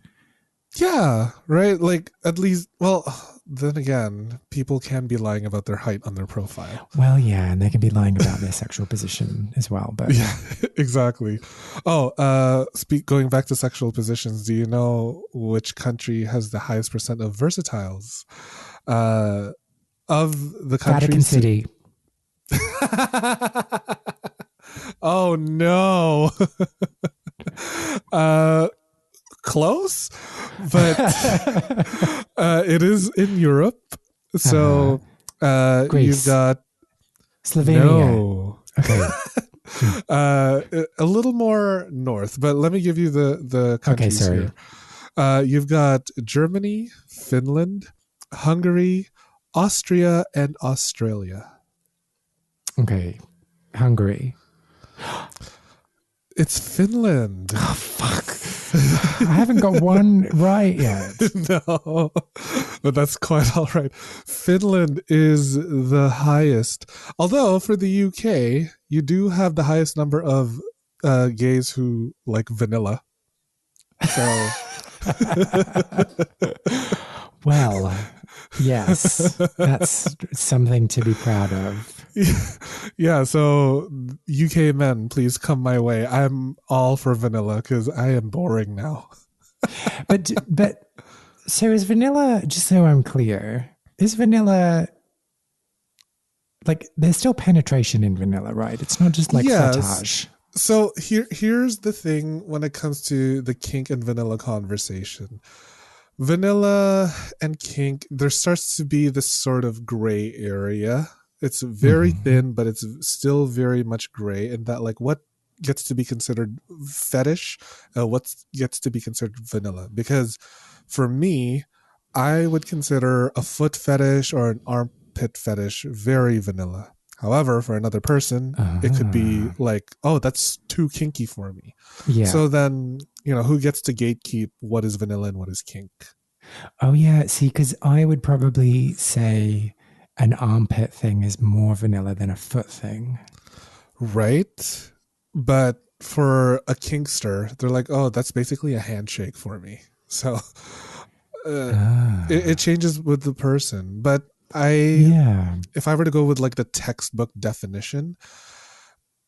Yeah, right. Like at least, well, then again, people can be lying about their height on their profile. Well, yeah, and they can be lying about their sexual position as well. But Yeah, exactly. Oh, going back to sexual positions, do you know which country has the highest percent of versatiles? Of the countries. Vatican City. Oh no. Close, but it is in Europe. So Greece. you've got Slovenia. no. Okay. A little more north, but let me give you the countries sorry. here. You've got Germany, Finland, Hungary, Austria, and Australia. Okay. Hungary. It's Finland. Oh, fuck. I haven't got one right yet. No, but that's quite all right. Finland is the highest. Although for the UK, you do have the highest number of gays who like vanilla. So, Well, yes, that's something to be proud of. yeah, so UK men, please come my way. I'm all for vanilla because I am boring now. But so is vanilla, just so I'm clear, is vanilla like there's still penetration in vanilla, right? It's not just like Yes. frottage. So here's the thing when it comes to the kink and vanilla conversation. Vanilla and kink, there starts to be this sort of gray area. It's very thin, but it's still very much gray in that like what gets to be considered fetish, what gets to be considered vanilla. Because for me, I would consider a foot fetish or an armpit fetish very vanilla. However, for another person, it could be like, oh, that's too kinky for me. Yeah. So then, who gets to gatekeep what is vanilla and what is kink? Oh, yeah. See, because I would probably say an armpit thing is more vanilla than a foot thing. Right? But for a kinkster, they're like, oh, that's basically a handshake for me. So it changes with the person. But if I were to go with like the textbook definition,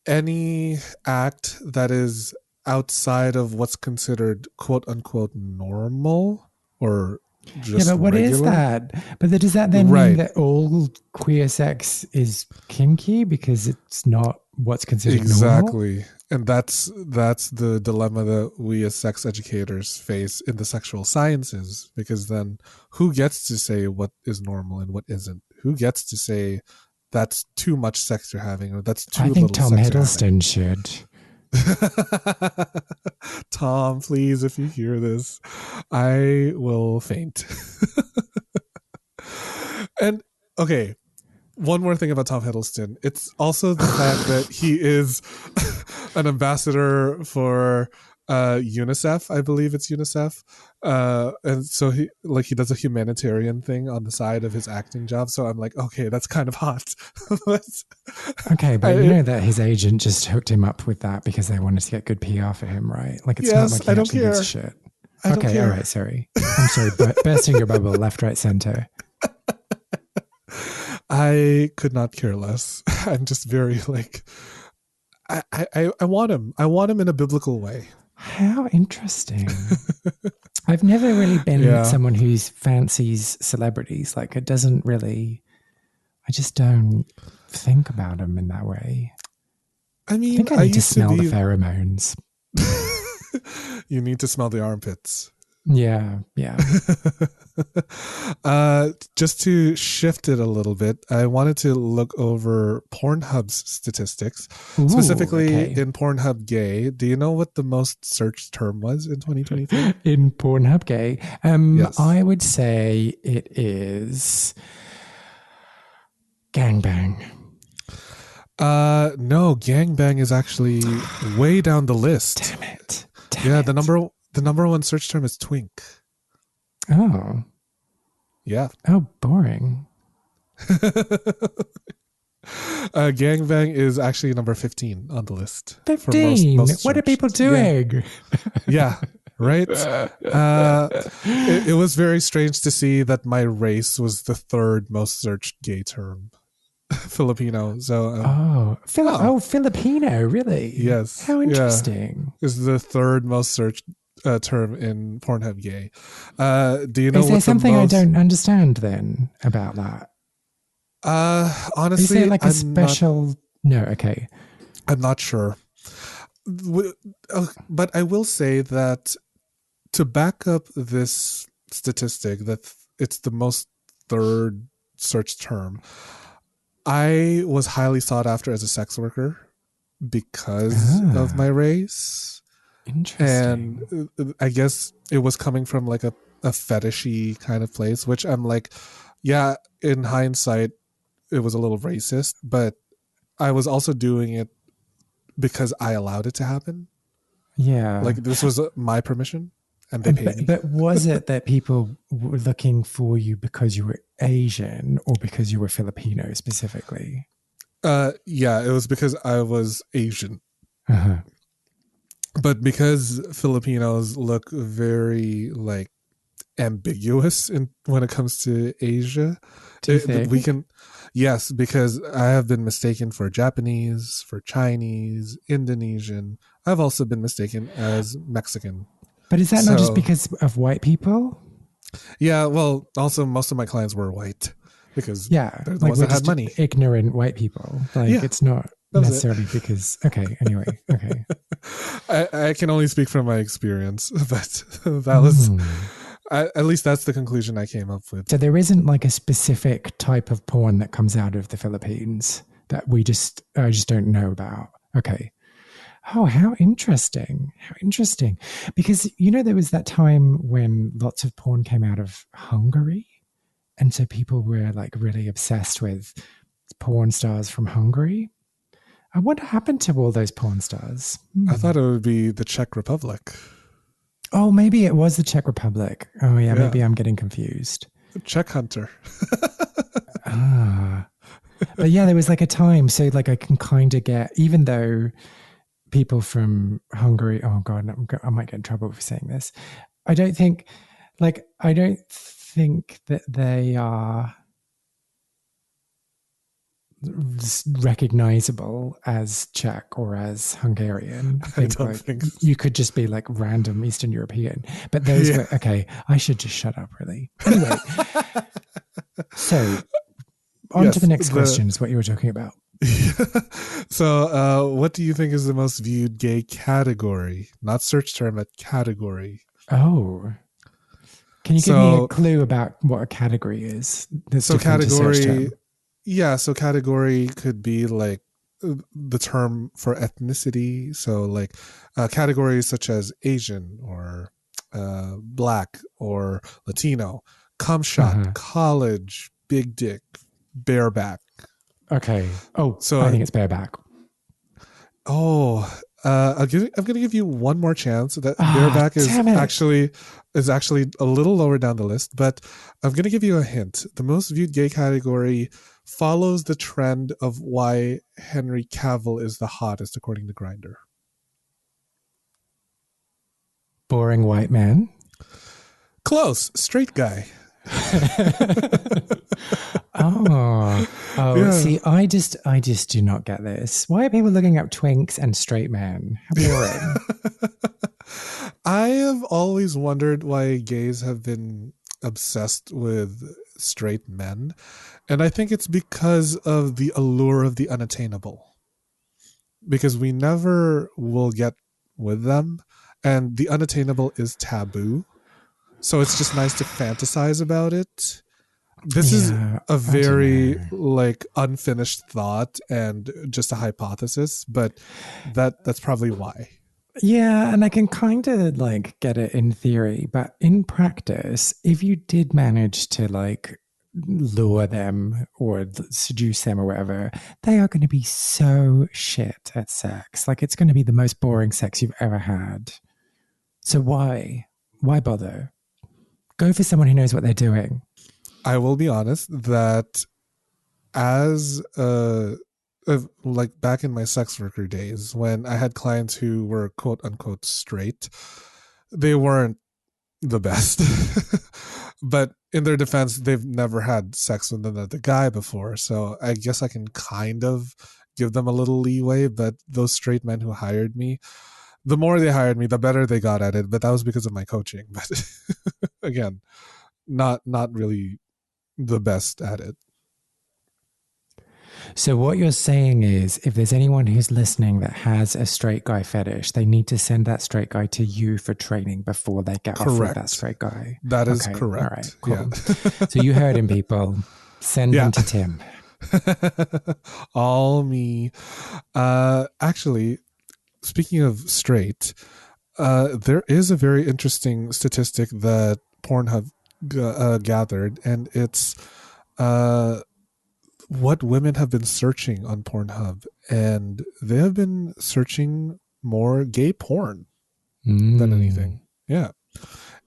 any act that is outside of what's considered quote unquote normal or just but what is regular. that? But does that then mean that all queer sex is kinky because it's not what's considered normal? Exactly. And that's the dilemma that we as sex educators face in the sexual sciences, because then who gets to say what is normal and what isn't? Who gets to say that's too much sex you're having or that's too little sex I think Tom you're Hiddleston should. Tom, please, if you hear this, I will faint. And okay, one more thing about Tom Hiddleston. It's also the fact that he is an ambassador for UNICEF. I believe it's UNICEF. And so he does a humanitarian thing on the side of his acting job. So I'm like, okay, that's kind of hot. Okay, but you know that his agent just hooked him up with that because they wanted to get good PR for him, right? Like it's not like he actually gives a shit. Okay, all right, sorry. I'm sorry, bursting your bubble left, right, center. I could not care less. I'm just very like, I want him. I want him in a biblical way. How interesting. I've never really been Yeah. someone who fancies celebrities. Like, it doesn't really, I just don't think about them in that way. I I mean, think I need to used smell be. the pheromones. You need to smell the armpits. Yeah. Just to shift it a little bit, I wanted to look over Pornhub's statistics, Ooh, specifically okay. in Pornhub Gay. Do you know what the most searched term was in 2023? In Pornhub Gay. Yes. I would say it is gangbang. No, gangbang is actually way down the list. Damn it. The number one search term is twink. Oh. Yeah. Oh, boring. Gangbang is actually number 15 on the list. 15. most What are searched. people doing? Yeah, right. It was very strange to see that my race was the third most searched gay term, Filipino. So Filipino, really? yes, How interesting. is the third most searched term in Pornhub Gay. Do you know Is there what something the I most, don't understand then about that? honestly, Is there like a I'm special? No, okay. I'm not sure. But I will say that to back up this statistic that it's the most third search term, I was highly sought after as a sex worker because of my race. Interesting. And I guess it was coming from like a fetishy kind of place, which I'm like, yeah, in hindsight, it was a little racist, but I was also doing it because I allowed it to happen. Yeah. Like this was my permission and they paid me. But was it that people were looking for you because you were Asian or because you were Filipino specifically? Yeah, it was because I was Asian. Uh-huh. But because Filipinos look very like ambiguous when it comes to Asia, Do you think? we can, yes, because I have been mistaken for Japanese, for Chinese, Indonesian. I've also been mistaken as Mexican. But is that not just So- because of white people? Yeah, well, also most of my clients were white because Yeah. they're the ones we're that had just money. ignorant white people. Like, Yeah, it's not that was it. necessarily because, okay, anyway, okay. I can only speak from my experience, but that was, Hmm. at least that's the conclusion I came up with. So there isn't like a specific type of porn that comes out of the Philippines that I just don't know about. Okay. Oh, how interesting. How interesting. Because, there was that time when lots of porn came out of Hungary. And so people were like really obsessed with porn stars from Hungary. What happened to all those porn stars? I thought it would be the Czech Republic. Oh, maybe it was the Czech Republic. Oh, yeah, Yeah. maybe I'm getting confused. Czech Hunter. But yeah, there was like a time. So like I can kind of get, even though people from Hungary, oh God, I might get in trouble for saying this. I don't think that they are recognizable as Czech or as Hungarian. I don't think so. You could just be like random Eastern European. But those were, okay, I should just shut up really. Anyway, so on Yes, to the next question is what you were talking about. So, what do you think is the most viewed gay category? Not search term, but category. Oh. Can you give me a clue about what a category is? That's So different to search category, term? yeah. So category could be like the term for ethnicity. So like categories such as Asian or Black or Latino, cum shot, college, big dick, bareback. Okay. Oh, So I think it's bareback. Oh, I'm going to give you one more chance. That bareback is damn it. actually a little lower down the list, but I'm going to give you a hint. The most viewed gay category follows the trend of why Henry Cavill is the hottest according to Grindr. Boring white man. Close, straight guy. Oh, Yeah. see, I just do not get this. Why are people looking up twinks and straight men? How boring. I have always wondered why gays have been obsessed with straight men. And I think it's because of the allure of the unattainable. Because we never will get with them. And the unattainable is taboo. So it's just nice to fantasize about it. This is Yeah, a I don't very know. like unfinished thought and just a hypothesis, but that's probably why. Yeah, and I can kind of like get it in theory, but in practice, if you did manage to like lure them or seduce them or whatever, they are going to be so shit at sex. Like it's going to be the most boring sex you've ever had. So why? Why bother? Go for someone who knows what they're doing. I will be honest that as like back in my sex worker days when I had clients who were quote unquote straight, they weren't the best. But in their defense, they've never had sex with another guy before. So I guess I can kind of give them a little leeway. But those straight men who hired me, the more they hired me, the better they got at it. But that was because of my coaching. But again, not really the best at it. So what you're saying is if there's anyone who's listening that has a straight guy fetish, they need to send that straight guy to you for training before they get off with Correct. that straight guy. That is Okay, correct. All right, cool. Yeah. So you heard him, people. Send Yeah. them to Tim. All me. Actually, speaking of straight, there is a very interesting statistic that Pornhub gathered, and it's what women have been searching on Pornhub, and they have been searching more gay porn than anything. Yeah,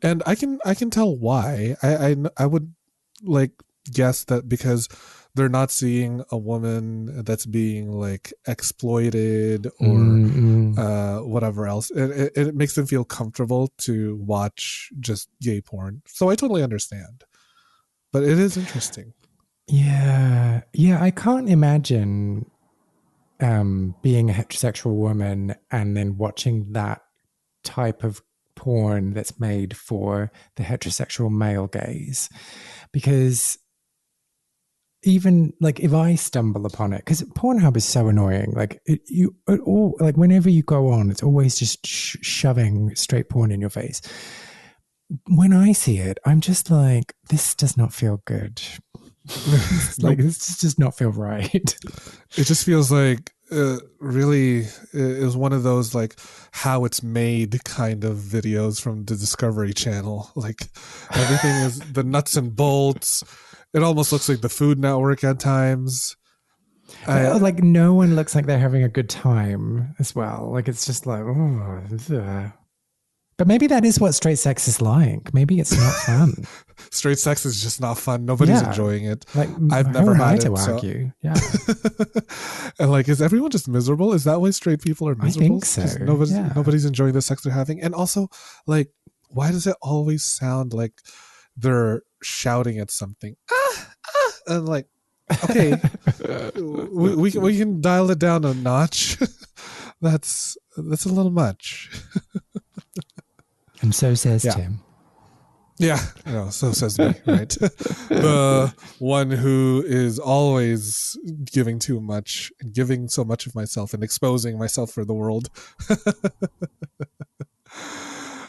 and I can tell why. I would like guess that because they're not seeing a woman that's being like exploited or whatever else. It makes them feel comfortable to watch just gay porn. So I totally understand, but it is interesting. Yeah. I can't imagine being a heterosexual woman and then watching that type of porn that's made for the heterosexual male gaze, because even like if I stumble upon it, because Pornhub is so annoying, like like whenever you go on, it's always just shoving straight porn in your face. When I see it, I'm just like, this does not feel good. Like this does not feel right. It just feels like really is one of those like how it's made kind of videos from the Discovery Channel. Like everything is the nuts and bolts. It almost looks like the Food Network at times. Like no one looks like they're having a good time as well. Like it's just like, oh, ugh. But maybe that is what straight sex is like. Maybe it's not fun. Straight sex is just not fun. Nobody's enjoying it. Like I've who never am had I it. to So. argue? Yeah. And like, is everyone just miserable? Is that why straight people are miserable? I think so. 'Cause nobody's enjoying the sex they're having. And also, like, why does it always sound like they're shouting at something? And like, okay, we can dial it down a notch. That's a little much. And so says Yeah. Tim. Yeah, no, so says me, right? The one who is always giving too much, giving so much of myself and exposing myself for the world.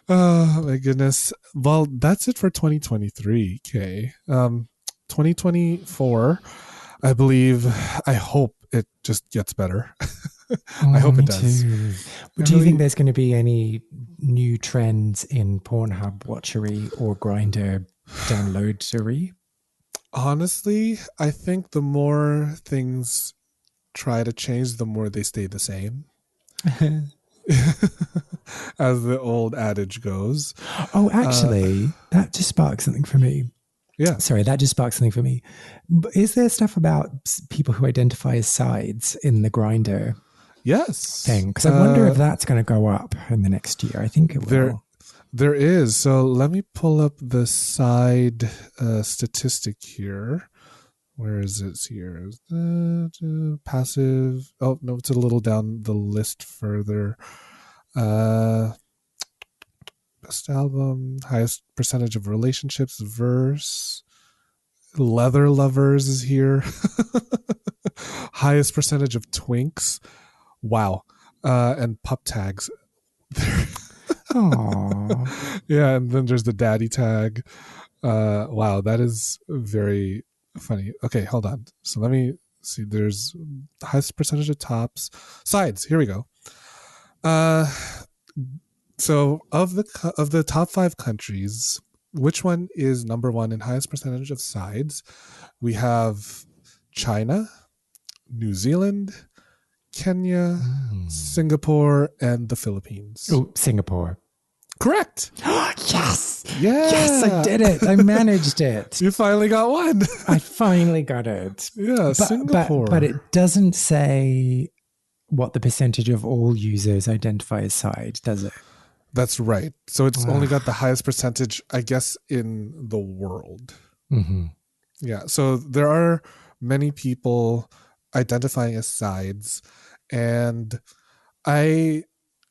Oh my goodness. Well, that's it for 2023, Kay. 2024, I believe, I hope it just gets better. I hope it does. Too. Do you think there's going to be any new trends in Pornhub watchery or Grindr downloadery? Honestly, I think the more things try to change, the more they stay the same. As the old adage goes. Oh, actually, that just sparked something for me. Yeah. Sorry, that just sparked something for me. Is there stuff about people who identify as sides in the Grindr Yes. thing? Because I wonder if that's going to go up in the next year. I think it will. There is. So let me pull up the side statistic here. Where is it here? Passive. Oh, no, it's a little down the list further. Best album, highest percentage of relationships, verse. Leather Lovers is here. Highest percentage of twinks. Wow. And pup tags. Aww. Yeah, and then there's the daddy tag. Wow, that is very funny. Okay, hold on. So let me see. There's the highest percentage of tops. Sides. Here we go. So of the top 5 countries, which one is number 1 in highest percentage of sides? We have China, New Zealand, Kenya, Singapore, and the Philippines. Oh, Singapore. Correct. Yes. Yeah. Yes, I did it. I managed it. You finally got one. I finally got it. Yeah, Singapore. But it doesn't say what the percentage of all users identify as side, does it? That's right. So it's only got the highest percentage, I guess, in the world. Mm-hmm. Yeah. So there are many people identifying as sides, and I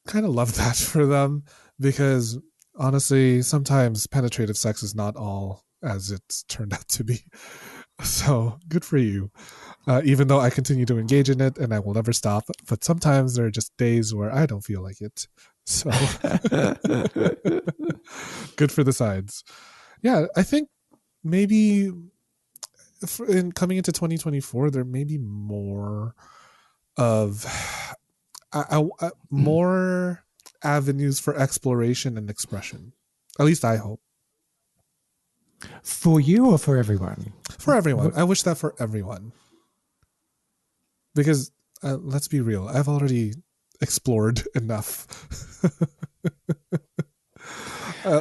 kind of love that for them, because honestly, sometimes penetrative sex is not all as it's turned out to be. So good for you. Even though I continue to engage in it and I will never stop, but sometimes there are just days where I don't feel like it. So good for the sides. Yeah, I think maybe in coming into 2024, there may be more of more avenues for exploration and expression. At least I hope. For you or for everyone? For everyone. I wish that for everyone. Because let's be real, I've already explored enough.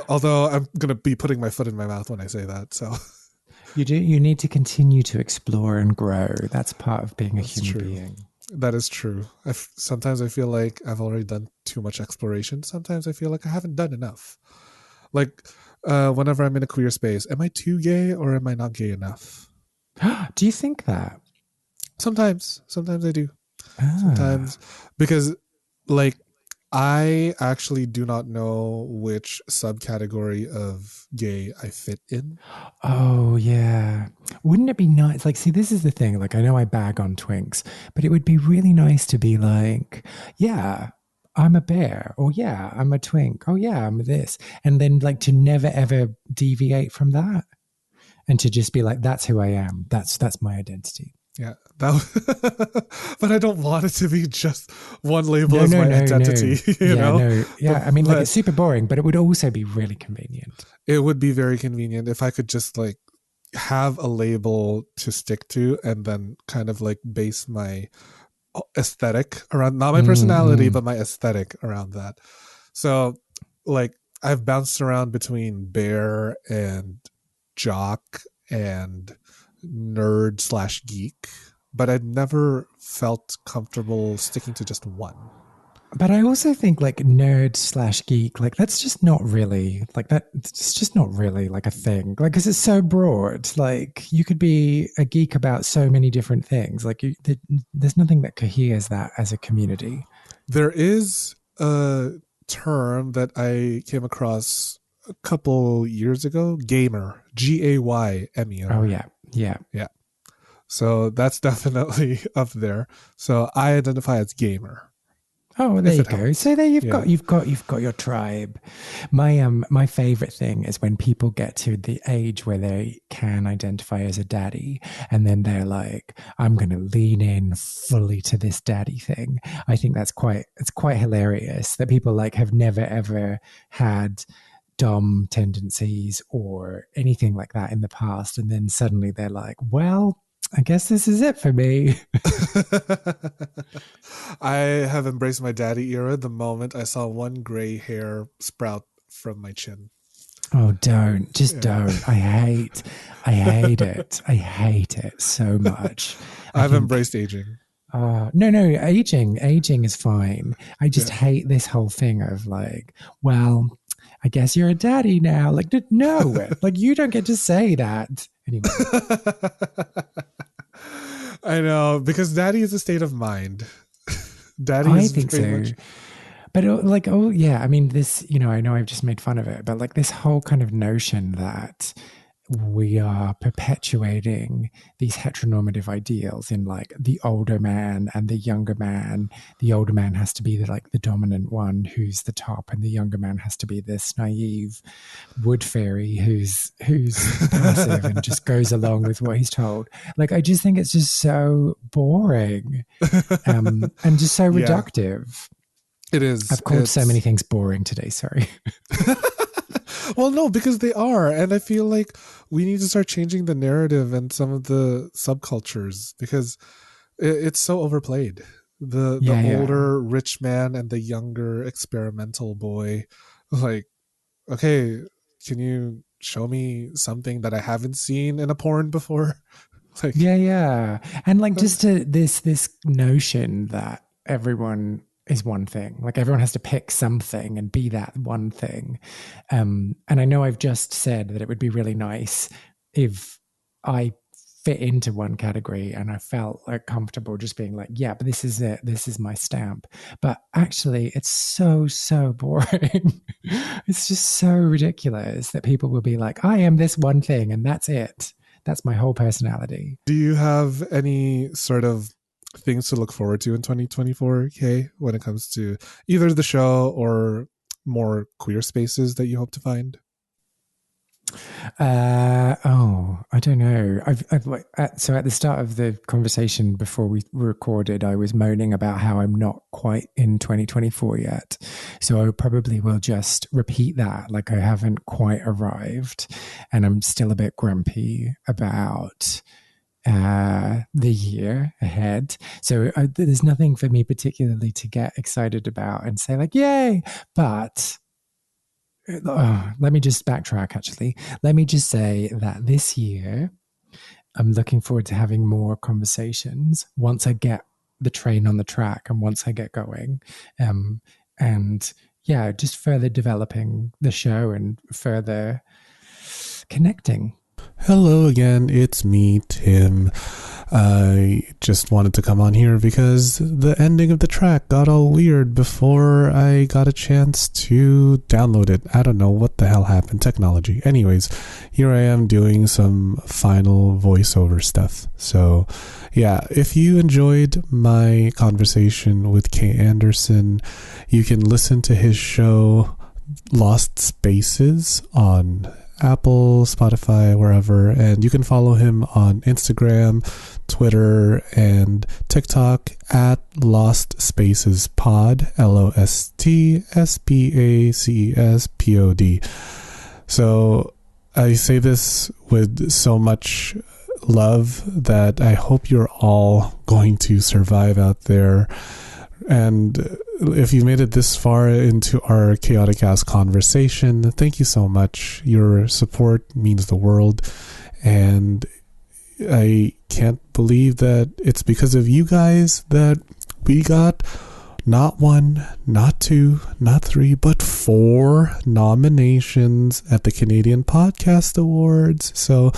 Although I'm going to be putting my foot in my mouth when I say that. So you do. You need to continue to explore and grow. That's part of being a human true. being. That is true. Sometimes I feel like I've already done too much exploration. Sometimes I feel like I haven't done enough. Like whenever I'm in a queer space, am I too gay or am I not gay enough? Do you think that? Sometimes I do. Sometimes, because like I actually do not know which subcategory of gay I fit in. Oh, yeah. Wouldn't it be nice? Like, see, this is the thing. Like, I know I bag on twinks, but it would be really nice to be like, yeah, I'm a bear. Or yeah, I'm a twink. Oh, yeah, I'm this. And then like to never, ever deviate from that. And to just be like, that's who I am. That's my identity. Yeah, but I don't want it to be just one label as my identity. You know? Yeah, I mean, like it's super boring, but it would also be really convenient. It would be very convenient if I could just like have a label to stick to and then kind of like base my aesthetic around, not my personality, but my aesthetic around that. So like I've bounced around between bear and jock and nerd/geek, but I'd never felt comfortable sticking to just one. But I also think like nerd/geek, like that's just not really like that. It's just not really like a thing. Like, because it's so broad. Like you could be a geek about so many different things. Like there's nothing that coheres that as a community. There is a term that I came across a couple years ago, gamer, GAYMER. Oh yeah. Yeah. Yeah. So that's definitely up there. So I identify as gamer. Oh, there you go. So there you've got your tribe. My favorite thing is when people get to the age where they can identify as a daddy, and then they're like, I'm going to lean in fully to this daddy thing. I think it's quite hilarious that people like have never ever had dom tendencies or anything like that in the past, and then suddenly they're like, well, I guess this is it for me. I have embraced my daddy era the moment I saw one gray hair sprout from my chin. Oh, don't I hate it. I hate it so much. I've embraced aging. No, aging is fine. I just hate this whole thing of like, well, I guess you're a daddy now. Like, no, like you don't get to say that. Anyway. I know, because daddy is a state of mind. I think so. But like, oh yeah, I mean, this, I know I've just made fun of it, but like this whole kind of notion that we are perpetuating these heteronormative ideals in like the older man and the younger man. The older man has to be the dominant one who's the top, and the younger man has to be this naive wood fairy who's passive and just goes along with what he's told. Like, I just think it's just so boring, and just so reductive. It is. I've called so many things boring today. Sorry. Well, no, because they are. And I feel like we need to start changing the narrative and some of the subcultures, because it's so overplayed. The older rich man and the younger experimental boy. Like, okay, can you show me something that I haven't seen in a porn before? Like, yeah. And like just this notion that everyone is one thing. Like everyone has to pick something and be that one thing. And I know I've just said that it would be really nice if I fit into one category and I felt like comfortable just being like, yeah, but this is it. This is my stamp. But actually it's so boring. It's just so ridiculous that people will be like, I am this one thing and that's it. That's my whole personality. Do you have any sort of things to look forward to in 2024, Kay, when it comes to either the show or more queer spaces that you hope to find? I don't know. So at the start of the conversation before we recorded, I was moaning about how I'm not quite in 2024 yet. So I probably will just repeat that. Like I haven't quite arrived and I'm still a bit grumpy about the year ahead. So there's nothing for me particularly to get excited about and say like, yay, but let me just backtrack actually. Let me just say that this year I'm looking forward to having more conversations once I get the train on the track and once I get going, and yeah, just further developing the show and further connecting. Hello again, it's me, Tim. I just wanted to come on here because the ending of the track got all weird before I got a chance to download it. I don't know what the hell happened. Technology. Anyways, here I am doing some final voiceover stuff. So yeah, if you enjoyed my conversation with Kay Anderson, you can listen to his show Lost Spaces on Apple, Spotify, wherever, and you can follow him on Instagram, Twitter, and TikTok at Lost Spaces Pod, LOSTSPACESPOD. So I say this with so much love that I hope you're all going to survive out there. And if you made it this far into our chaotic ass conversation, thank you so much. Your support means the world. And I can't believe that it's because of you guys that we got not 1, not 2, not 3, but 4 nominations at the Canadian Podcast Awards. So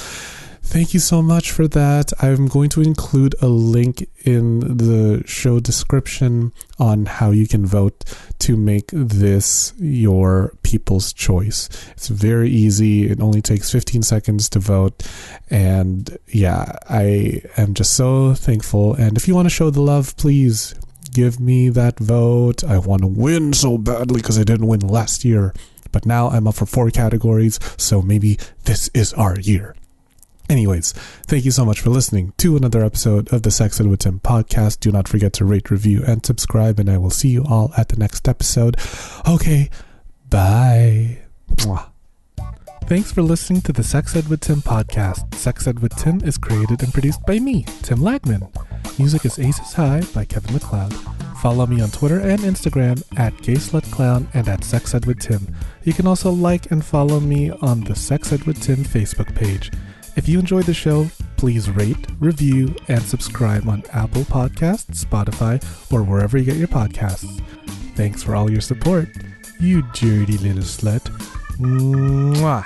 thank you so much for that. I'm going to include a link in the show description on how you can vote to make this your people's choice. It's very easy. It only takes 15 seconds to vote. And yeah, I am just so thankful. And if you want to show the love, please give me that vote. I want to win so badly because I didn't win last year. But now I'm up for 4 categories. So maybe this is our year. Anyways, thank you so much for listening to another episode of the Sex Ed with Tim podcast. Do not forget to rate, review, and subscribe, and I will see you all at the next episode. Okay, bye. Mwah. Thanks for listening to the Sex Ed with Tim podcast. Sex Ed with Tim is created and produced by me, Tim Lagman. Music is Aces High by Kevin MacLeod. Follow me on Twitter and Instagram at GaySlutClown and at Sex Ed with Tim. You can also like and follow me on the Sex Ed with Tim Facebook page. If you enjoyed the show, please rate, review, and subscribe on Apple Podcasts, Spotify, or wherever you get your podcasts. Thanks for all your support, you dirty little slut. Mwah.